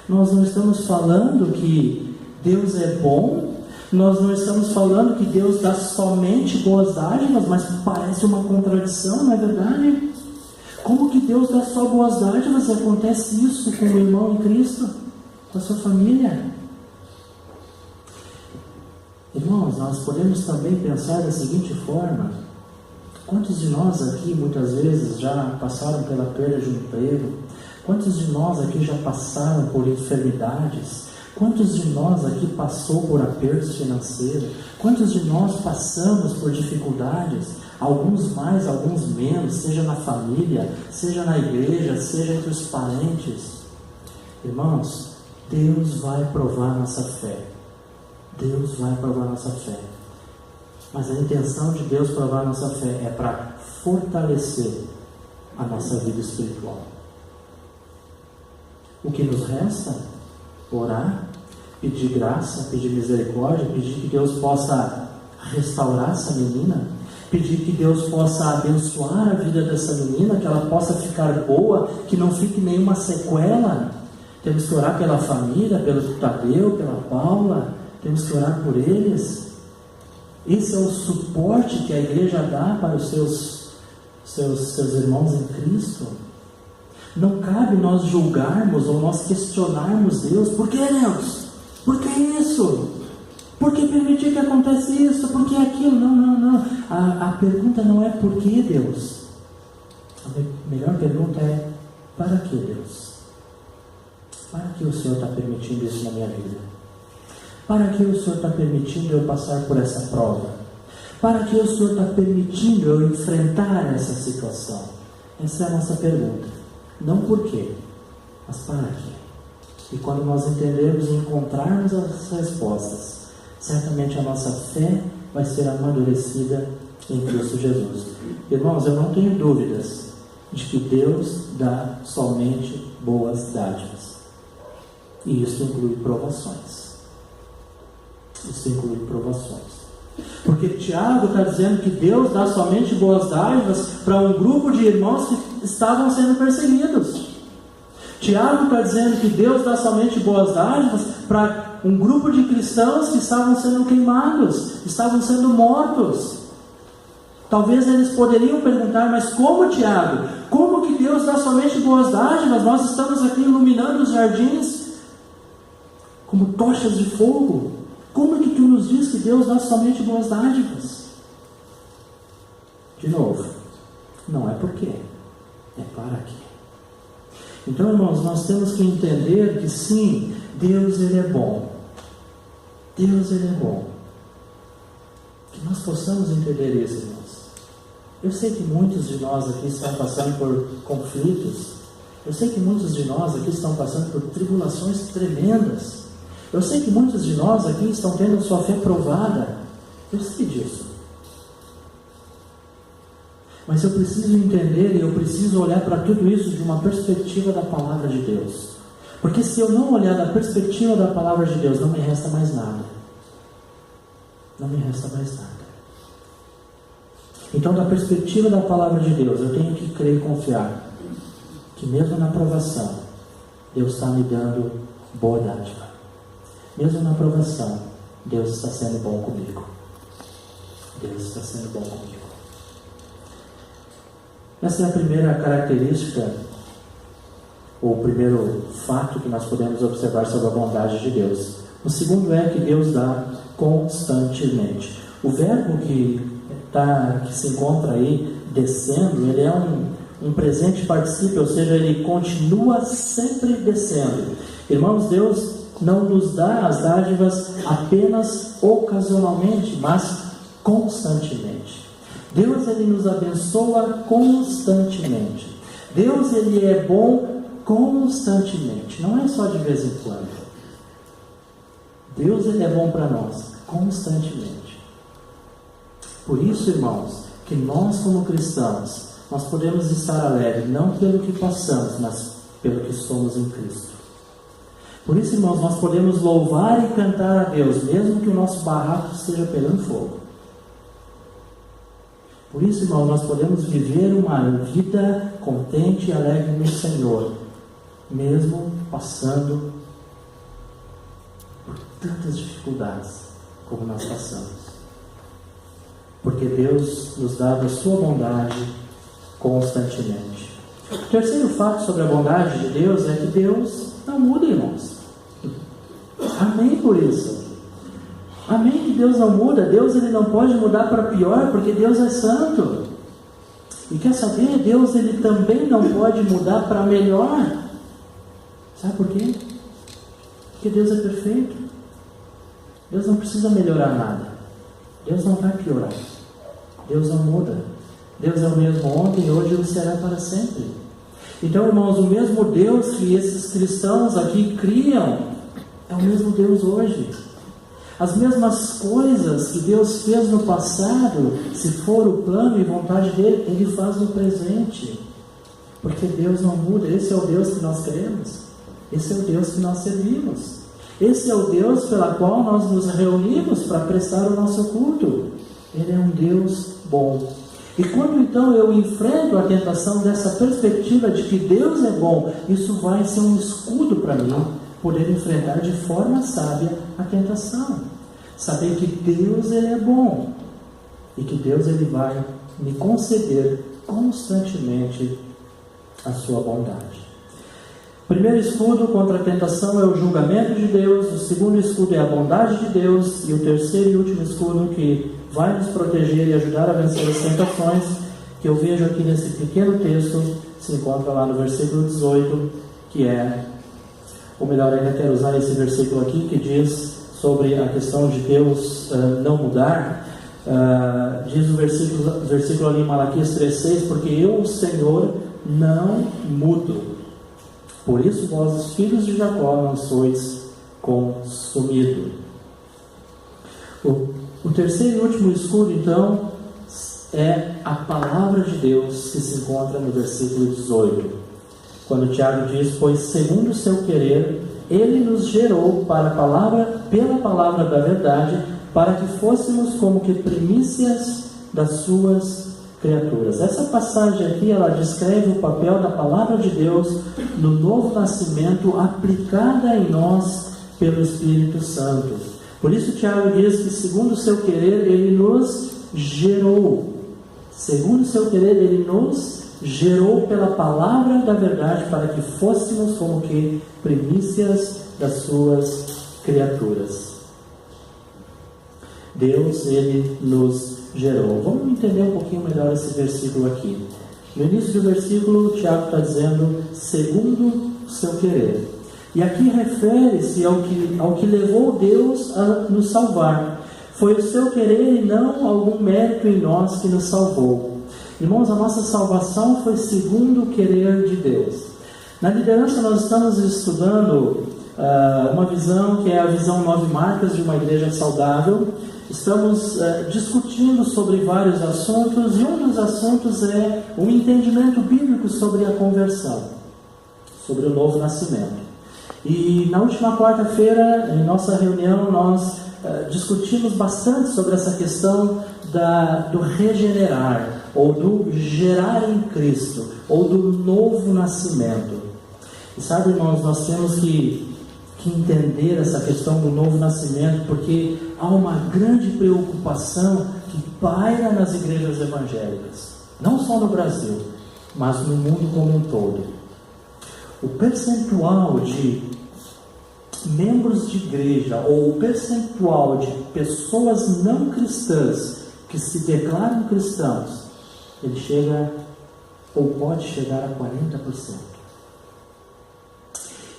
Nós não estamos falando que Deus é bom, nós não estamos falando que Deus dá somente boas dádivas, mas parece uma contradição, não é verdade? Como que Deus dá só boas dádivas e acontece isso com o irmão em Cristo, com a sua família? Irmãos, nós podemos também pensar da seguinte forma: quantos de nós aqui muitas vezes já passaram pela perda de um emprego? Quantos de nós aqui já passaram por enfermidades? Quantos de nós aqui passou por apertos financeiros? Quantos de nós passamos por dificuldades? Alguns mais, alguns menos, seja na família, seja na igreja, seja entre os parentes. Irmãos, Deus vai provar nossa fé. Deus vai provar nossa fé. Mas a intenção de Deus provar nossa fé é para fortalecer a nossa vida espiritual. O que nos resta? Orar, pedir graça, pedir misericórdia, pedir que Deus possa restaurar essa menina, pedir que Deus possa abençoar a vida dessa menina, que ela possa ficar boa, que não fique nenhuma sequela. Temos que orar pela família, pelo Tadeu, pela Paula, temos que orar por eles. Esse é o suporte que a igreja dá para os seus irmãos em Cristo. Não cabe nós julgarmos ou nós questionarmos Deus. Por que, Deus? Por que isso? Por que permitir que aconteça isso? Por que aquilo? Não. A pergunta não é por que, Deus. A melhor pergunta é: para que, Deus? Para que o Senhor está permitindo isso na minha vida? Para que o Senhor está permitindo eu passar por essa prova? Para que o Senhor está permitindo eu enfrentar essa situação? Essa é a nossa pergunta. Não por quê, mas para quê? E quando nós entendermos e encontrarmos as respostas, certamente a nossa fé vai ser amadurecida em Cristo Jesus. Irmãos, eu não tenho dúvidas de que Deus dá somente boas dádivas. E isso inclui provações. Isso inclui provações. Porque Tiago está dizendo que Deus dá somente boas dádivas para um grupo de irmãos que estavam sendo perseguidos. Tiago está dizendo que Deus dá somente boas dádivas para um grupo de cristãos que estavam sendo queimados, estavam sendo mortos. Talvez eles poderiam perguntar: mas como, Tiago? Como que Deus dá somente boas dádivas? Nós estamos aqui iluminando os jardins como tochas de fogo. Como é que tu nos diz que Deus dá somente boas dádivas? De novo, não é por quê, é para quê. Então, irmãos, nós temos que entender que sim, Deus ele é bom. Deus ele é bom. Que nós possamos entender isso, irmãos. Eu sei que muitos de nós aqui estão passando por conflitos. Eu sei que muitos de nós aqui estão passando por tribulações tremendas. Eu sei que muitos de nós aqui estão tendo sua fé provada. Eu sei disso. Mas eu preciso entender e eu preciso olhar para tudo isso de uma perspectiva da palavra de Deus. Porque se eu não olhar da perspectiva da palavra de Deus, não me resta mais nada. Não me resta mais nada. Então, da perspectiva da palavra de Deus, eu tenho que crer e confiar que mesmo na provação, Deus está me dando boa dádiva. Mesmo na provação, Deus está sendo bom comigo. Deus está sendo bom comigo. Essa é a primeira característica, ou o primeiro fato que nós podemos observar sobre a bondade de Deus. O segundo é que Deus dá constantemente. O verbo que se encontra aí, descendo, ele é um presente particípio, ou seja, ele continua sempre descendo. Irmãos, Deus não nos dá as dádivas apenas ocasionalmente, mas constantemente. Deus ele nos abençoa constantemente. Deus ele é bom constantemente. Não é só de vez em quando. Deus ele é bom para nós, constantemente. Por isso, irmãos, que nós como cristãos, nós podemos estar alegres, não pelo que passamos, mas pelo que somos em Cristo. Por isso, irmãos, nós podemos louvar e cantar a Deus, mesmo que o nosso barraco esteja pegando fogo. Por isso, irmãos, nós podemos viver uma vida contente e alegre no Senhor, mesmo passando por tantas dificuldades como nós passamos. Porque Deus nos dá da sua bondade constantemente. O terceiro fato sobre a bondade de Deus é que Deus não muda, irmãos. Amém por isso. Amém que Deus não muda. Deus ele não pode mudar para pior, porque Deus é santo. E quer saber? Deus ele também não pode mudar para melhor. Sabe por quê? Porque Deus é perfeito. Deus não precisa melhorar nada. Deus não vai piorar. Deus não muda. Deus é o mesmo ontem, hoje e será para sempre. Então, irmãos, o mesmo Deus que esses cristãos aqui criam é o mesmo Deus hoje. As mesmas coisas que Deus fez no passado, se for o plano e vontade dele, ele faz no presente. Porque Deus não muda. Esse é o Deus que nós queremos. Esse é o Deus que nós servimos. Esse é o Deus pela qual nós nos reunimos para prestar o nosso culto. Ele é um Deus bom. E quando então eu enfrento a tentação dessa perspectiva de que Deus é bom, isso vai ser um escudo para mim, poder enfrentar de forma sábia a tentação. Saber que Deus ele é bom e que Deus ele vai me conceder constantemente a sua bondade. O primeiro escudo contra a tentação é o julgamento de Deus, o segundo escudo é a bondade de Deus, e o terceiro e último escudo que vai nos proteger e ajudar a vencer as tentações, que eu vejo aqui nesse pequeno texto, se encontra lá no versículo 18, que é, ou melhor, ainda quero usar esse versículo aqui, que diz sobre a questão de Deus não mudar. Diz o versículo ali em Malaquias 3,6, porque eu, o Senhor, não mudo. Por isso vós, os filhos de Jacó, não sois consumidos. O terceiro e último escudo, então, é a palavra de Deus, que se encontra no versículo 18. Quando Tiago diz, pois segundo o seu querer, ele nos gerou pela palavra da verdade, para que fôssemos como que primícias das suas criaturas. Essa passagem aqui, ela descreve o papel da palavra de Deus no novo nascimento, aplicada em nós pelo Espírito Santo. Por isso Tiago diz que segundo o seu querer, ele nos gerou. Segundo o seu querer, ele nos gerou pela palavra da verdade, para que fôssemos como que primícias das suas criaturas. Deus, ele nos gerou. Vamos entender um pouquinho melhor esse versículo aqui. No início do versículo, Tiago está dizendo, segundo o seu querer. E aqui refere-se ao que levou Deus a nos salvar. Foi o seu querer e não algum mérito em nós que nos salvou. Irmãos, a nossa salvação foi segundo o querer de Deus. Na liderança nós estamos estudando uma visão que é a visão 9 marcas de uma igreja saudável. Estamos discutindo sobre vários assuntos, e um dos assuntos é um entendimento bíblico sobre a conversão, sobre o novo nascimento. E na última quarta-feira, em nossa reunião, nós discutimos bastante sobre essa questão do regenerar, ou do gerar em Cristo, ou do novo nascimento. E sabe, irmãos, nós temos que entender essa questão do novo nascimento, porque há uma grande preocupação que paira nas igrejas evangélicas, não só no Brasil, mas no mundo como um todo. O percentual de membros de igreja, ou o percentual de pessoas não cristãs que se declaram cristãos, ele chega, ou pode chegar a 40%.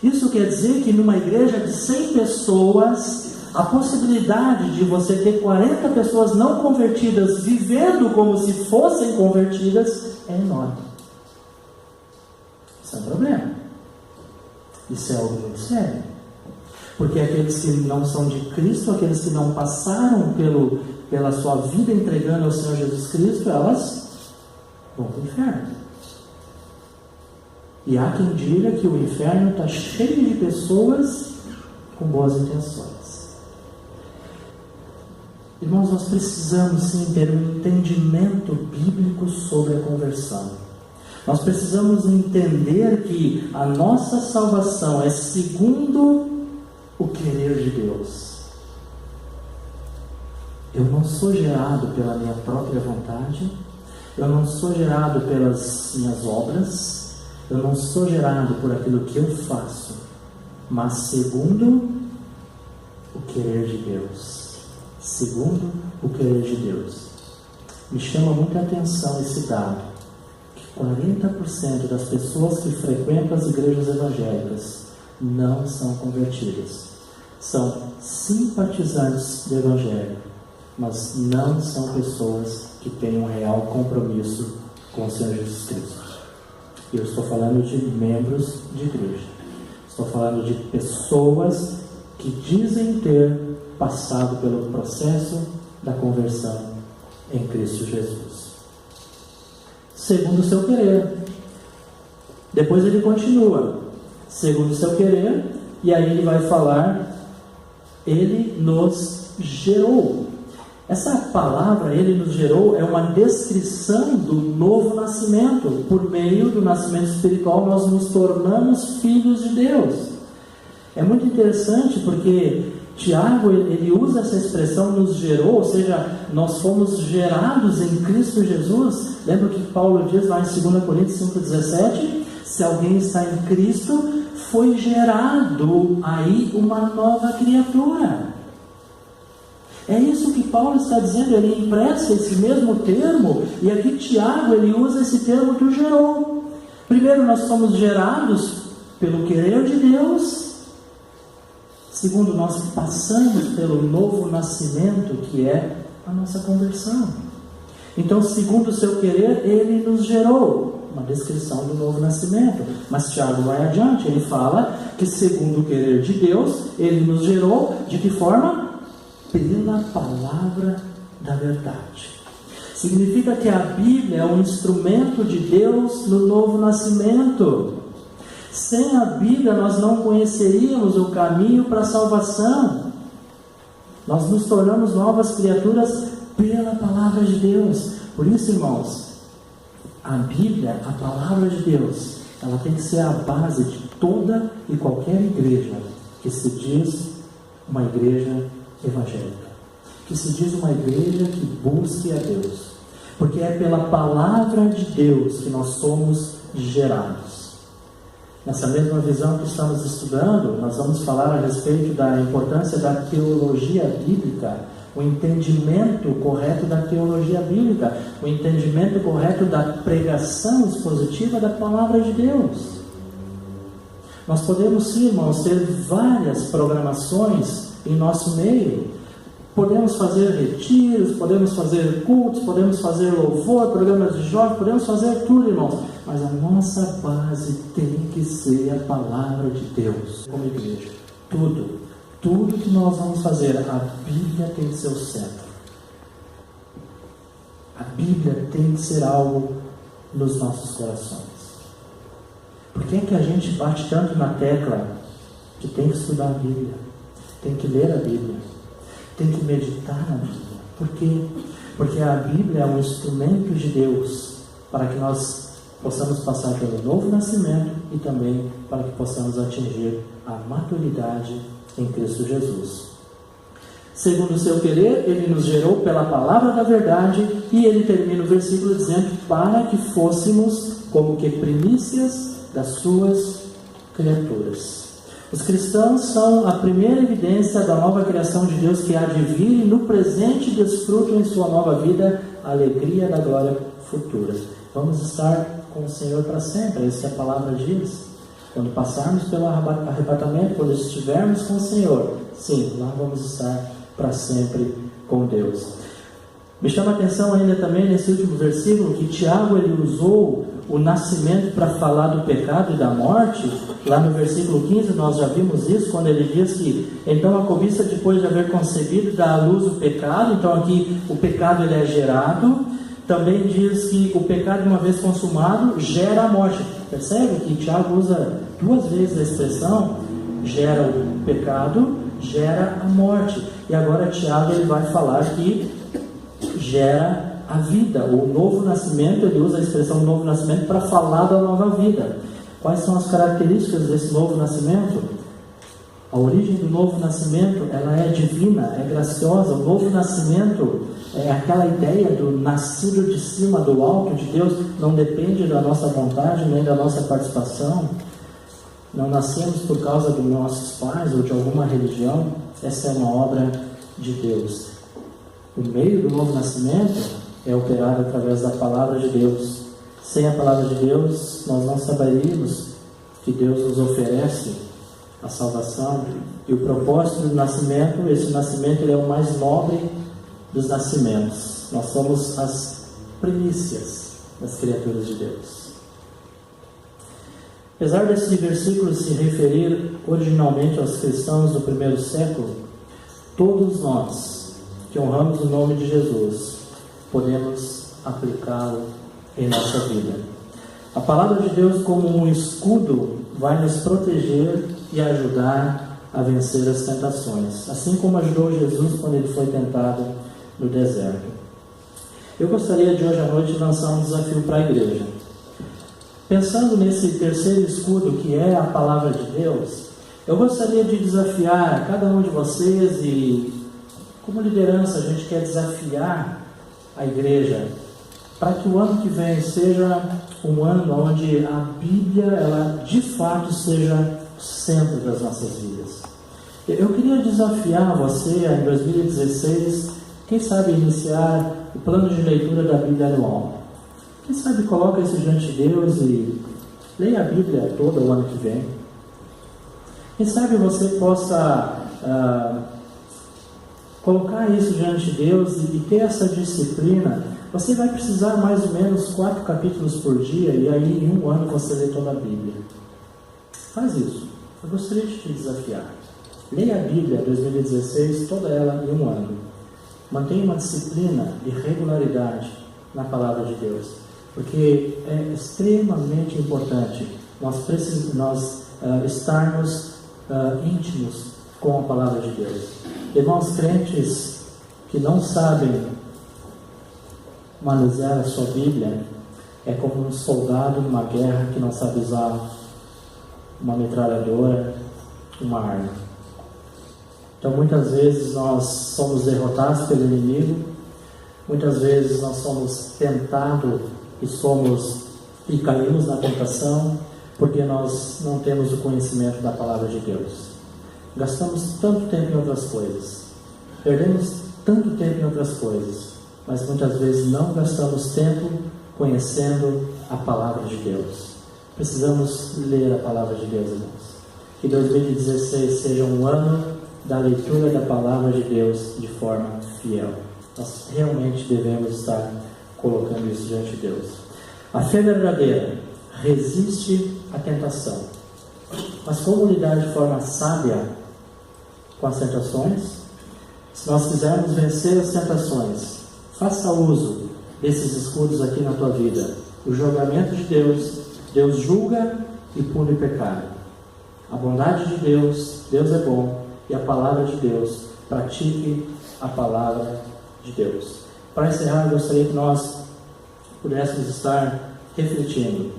Isso quer dizer que numa igreja de 100 pessoas, a possibilidade de você ter 40 pessoas não convertidas vivendo como se fossem convertidas é enorme. Isso é um problema. Isso é algo muito sério. Porque aqueles que não são de Cristo, aqueles que não passaram pela sua vida entregando ao Senhor Jesus Cristo, elas vão para o inferno. E há quem diga que o inferno está cheio de pessoas com boas intenções. Irmãos, nós precisamos sim ter um entendimento bíblico sobre a conversão. Nós precisamos entender que a nossa salvação é segundo o querer de Deus. Eu não sou gerado pela minha própria vontade, eu não sou gerado pelas minhas obras, eu não sou gerado por aquilo que eu faço, mas segundo o querer de Deus. Segundo o querer de Deus. Me chama muita atenção esse dado, que 40% das pessoas que frequentam as igrejas evangélicas não são convertidas. São simpatizantes do Evangelho, mas não são pessoas que têm um real compromisso com o Senhor Jesus Cristo. Eu estou falando de membros de igreja. Estou falando de pessoas que dizem ter passado pelo processo da conversão em Cristo Jesus. Segundo o seu querer. Depois ele continua. Segundo o seu querer. E aí ele vai falar: ele nos gerou. Essa palavra, ele nos gerou, é uma descrição do novo nascimento. Por meio do nascimento espiritual, nós nos tornamos filhos de Deus. É muito interessante porque Tiago, ele usa essa expressão, nos gerou, ou seja, nós fomos gerados em Cristo Jesus. Lembra o que Paulo diz lá em 2 Coríntios 5,17? Se alguém está em Cristo, foi gerado aí uma nova criatura. É isso que Paulo está dizendo, ele empresta esse mesmo termo, e aqui Tiago, ele usa esse termo do gerou. Primeiro, nós somos gerados pelo querer de Deus. Segundo, nós passamos pelo novo nascimento, que é a nossa conversão. Então, segundo o seu querer, ele nos gerou. Uma descrição do novo nascimento. Mas Tiago vai adiante, ele fala que segundo o querer de Deus, ele nos gerou, de que forma? Pela palavra da verdade. Significa que a Bíblia é um instrumento de Deus no novo nascimento. Sem a Bíblia nós não conheceríamos o caminho para a salvação. Nós nos tornamos novas criaturas pela palavra de Deus. Por isso, irmãos, a Bíblia, a palavra de Deus, ela tem que ser a base de toda e qualquer igreja que se diz uma igreja evangélica, que se diz uma igreja que busque a Deus, porque é pela palavra de Deus que nós somos gerados. Nessa mesma visão que estamos estudando, nós vamos falar a respeito da importância da teologia bíblica, o entendimento correto da teologia bíblica, o entendimento correto da pregação expositiva da palavra de Deus. Nós podemos sim, irmãos, ter várias programações em nosso meio. Podemos fazer retiros, podemos fazer cultos, podemos fazer louvor, programas de jovens, podemos fazer tudo, irmãos. Mas a nossa base tem que ser a palavra de Deus como igreja. Tudo que nós vamos fazer, a Bíblia tem que ser o centro. A Bíblia tem que ser algo nos nossos corações. Por que é que a gente bate tanto na tecla que tem que estudar a Bíblia, tem que ler a Bíblia, tem que meditar na Bíblia? Por quê? Porque a Bíblia é um instrumento de Deus para que nós possamos passar pelo novo nascimento e também para que possamos atingir a maturidade em Cristo Jesus. Segundo o seu querer, ele nos gerou pela palavra da verdade, e ele termina o versículo dizendo: para que fôssemos como que primícias das suas criaturas. Os cristãos são a primeira evidência da nova criação de Deus que há de vir, e no presente desfrutam em sua nova vida a alegria da glória futura. Vamos estar com o Senhor para sempre, é isso que a palavra diz. Quando passarmos pelo arrebatamento, quando estivermos com o Senhor, sim, lá vamos estar para sempre com Deus. Me chama a atenção ainda também nesse último versículo que Tiago ele usou o nascimento para falar do pecado e da morte, lá no versículo 15 nós já vimos isso, quando ele diz que então a cobiça, depois de haver concebido, dá à luz o pecado. Então aqui o pecado ele é gerado. Também diz que o pecado, uma vez consumado, gera a morte. Percebe que Tiago usa 2 vezes a expressão gera o pecado, gera a morte. E agora Tiago ele vai falar que gera a vida, o novo nascimento. Ele usa a expressão novo nascimento para falar da nova vida. Quais são as características desse novo nascimento? A origem do novo nascimento, ela é divina, é graciosa. O novo nascimento é aquela ideia do nascido de cima, do alto de Deus. Não depende da nossa vontade, nem da nossa participação. Não nascemos por causa dos nossos pais ou de alguma religião. Essa é uma obra de Deus. O meio do novo nascimento é operado através da palavra de Deus. Sem a palavra de Deus, nós não saberíamos que Deus nos oferece a salvação e o propósito do nascimento. Esse nascimento ele é o mais nobre dos nascimentos. Nós somos as primícias das criaturas de Deus. Apesar desse versículo se referir originalmente aos cristãos do primeiro século, todos nós que honramos o nome de Jesus podemos aplicá-lo em nossa vida. A palavra de Deus, como um escudo, vai nos proteger e ajudar a vencer as tentações, assim como ajudou Jesus quando ele foi tentado no deserto. Eu gostaria de hoje à noite lançar um desafio para a igreja. Pensando nesse terceiro escudo que é a palavra de Deus, eu gostaria de desafiar cada um de vocês, e como liderança a gente quer desafiar a igreja para que o ano que vem seja um ano onde a Bíblia ela de fato seja o centro das nossas vidas. Eu queria desafiar você a, em 2016, quem sabe iniciar o plano de leitura da Bíblia anual. Quem sabe coloca isso diante de Deus e leia a Bíblia toda o ano que vem. Quem sabe você possa colocar isso diante de Deus e ter essa disciplina. Você vai precisar mais ou menos 4 capítulos por dia, e aí em um ano você lê toda a Bíblia. Faz isso. Eu gostaria de te desafiar. Leia a Bíblia 2016, toda ela em um ano. Mantenha uma disciplina e regularidade na palavra de Deus, porque é extremamente importante nós estarmos íntimos com a palavra de Deus. Irmãos, crentes que não sabem manusear a sua Bíblia é como um soldado numa guerra que não sabe usar uma metralhadora, uma arma. Então muitas vezes nós somos derrotados pelo inimigo, muitas vezes nós somos tentados e caímos na tentação porque nós não temos o conhecimento da palavra de Deus. Gastamos tanto tempo em outras coisas, perdemos tanto tempo em outras coisas, mas muitas vezes não gastamos tempo conhecendo a palavra de Deus. Precisamos ler a palavra de Deus, irmãos. Que 2016 seja um ano da leitura da palavra de Deus de forma fiel. Nós realmente devemos estar colocando isso diante de Deus. A fé verdadeira resiste à tentação. Mas como lidar de forma sábia com as tentações? Se nós quisermos vencer as tentações, faça uso desses escudos aqui na tua vida. O julgamento de Deus, Deus julga e pune o pecado. A bondade de Deus, Deus é bom, e a palavra de Deus, pratique a palavra de Deus. Para encerrar, eu gostaria que nós pudéssemos estar refletindo.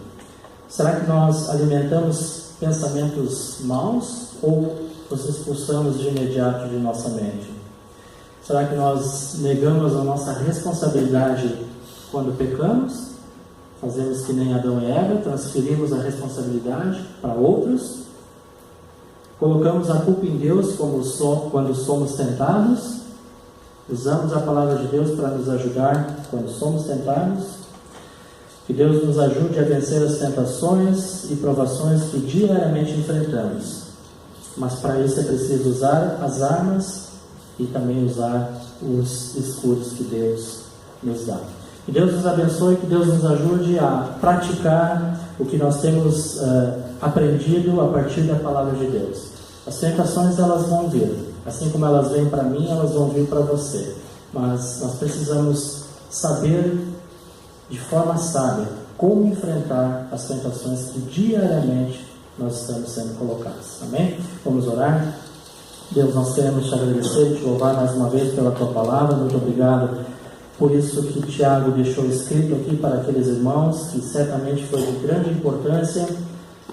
Será que nós alimentamos pensamentos maus ou os expulsamos de imediato de nossa mente? Será que nós negamos a nossa responsabilidade quando pecamos? Fazemos que nem Adão e Eva, transferimos a responsabilidade para outros? Colocamos a culpa em Deus quando somos tentados? Usamos a palavra de Deus para nos ajudar quando somos tentados? Que Deus nos ajude a vencer as tentações e provações que diariamente enfrentamos. Mas para isso é preciso usar as armas e também usar os escudos que Deus nos dá. Que Deus nos abençoe, que Deus nos ajude a praticar o que nós temos aprendido a partir da palavra de Deus. As tentações, elas vão vir, assim como elas vêm para mim, elas vão vir para você. Mas nós precisamos saber de forma sábia como enfrentar as tentações que diariamente nós estamos sendo colocados. Amém? Vamos orar? Deus, nós queremos te agradecer e te louvar mais uma vez pela tua palavra. Muito obrigado por isso que Tiago deixou escrito aqui para aqueles irmãos, que certamente foi de grande importância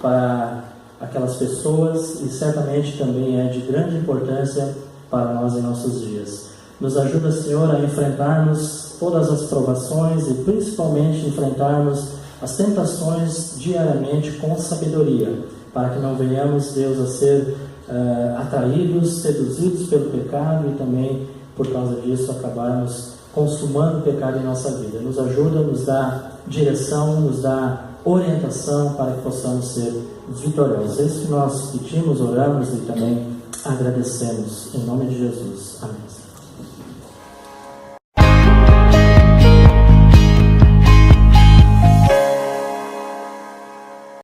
para aquelas pessoas e certamente também é de grande importância para nós em nossos dias. Nos ajuda, Senhor, a enfrentarmos todas as provações e principalmente enfrentarmos as tentações diariamente com sabedoria, para que não venhamos, Deus, a ser atraídos, seduzidos pelo pecado e também, por causa disso, acabarmos consumando o pecado em nossa vida. Nos ajuda, nos dá direção, nos dá orientação para que possamos ser vitoriosos. É isso que nós pedimos, oramos e também agradecemos. Em nome de Jesus. Amém.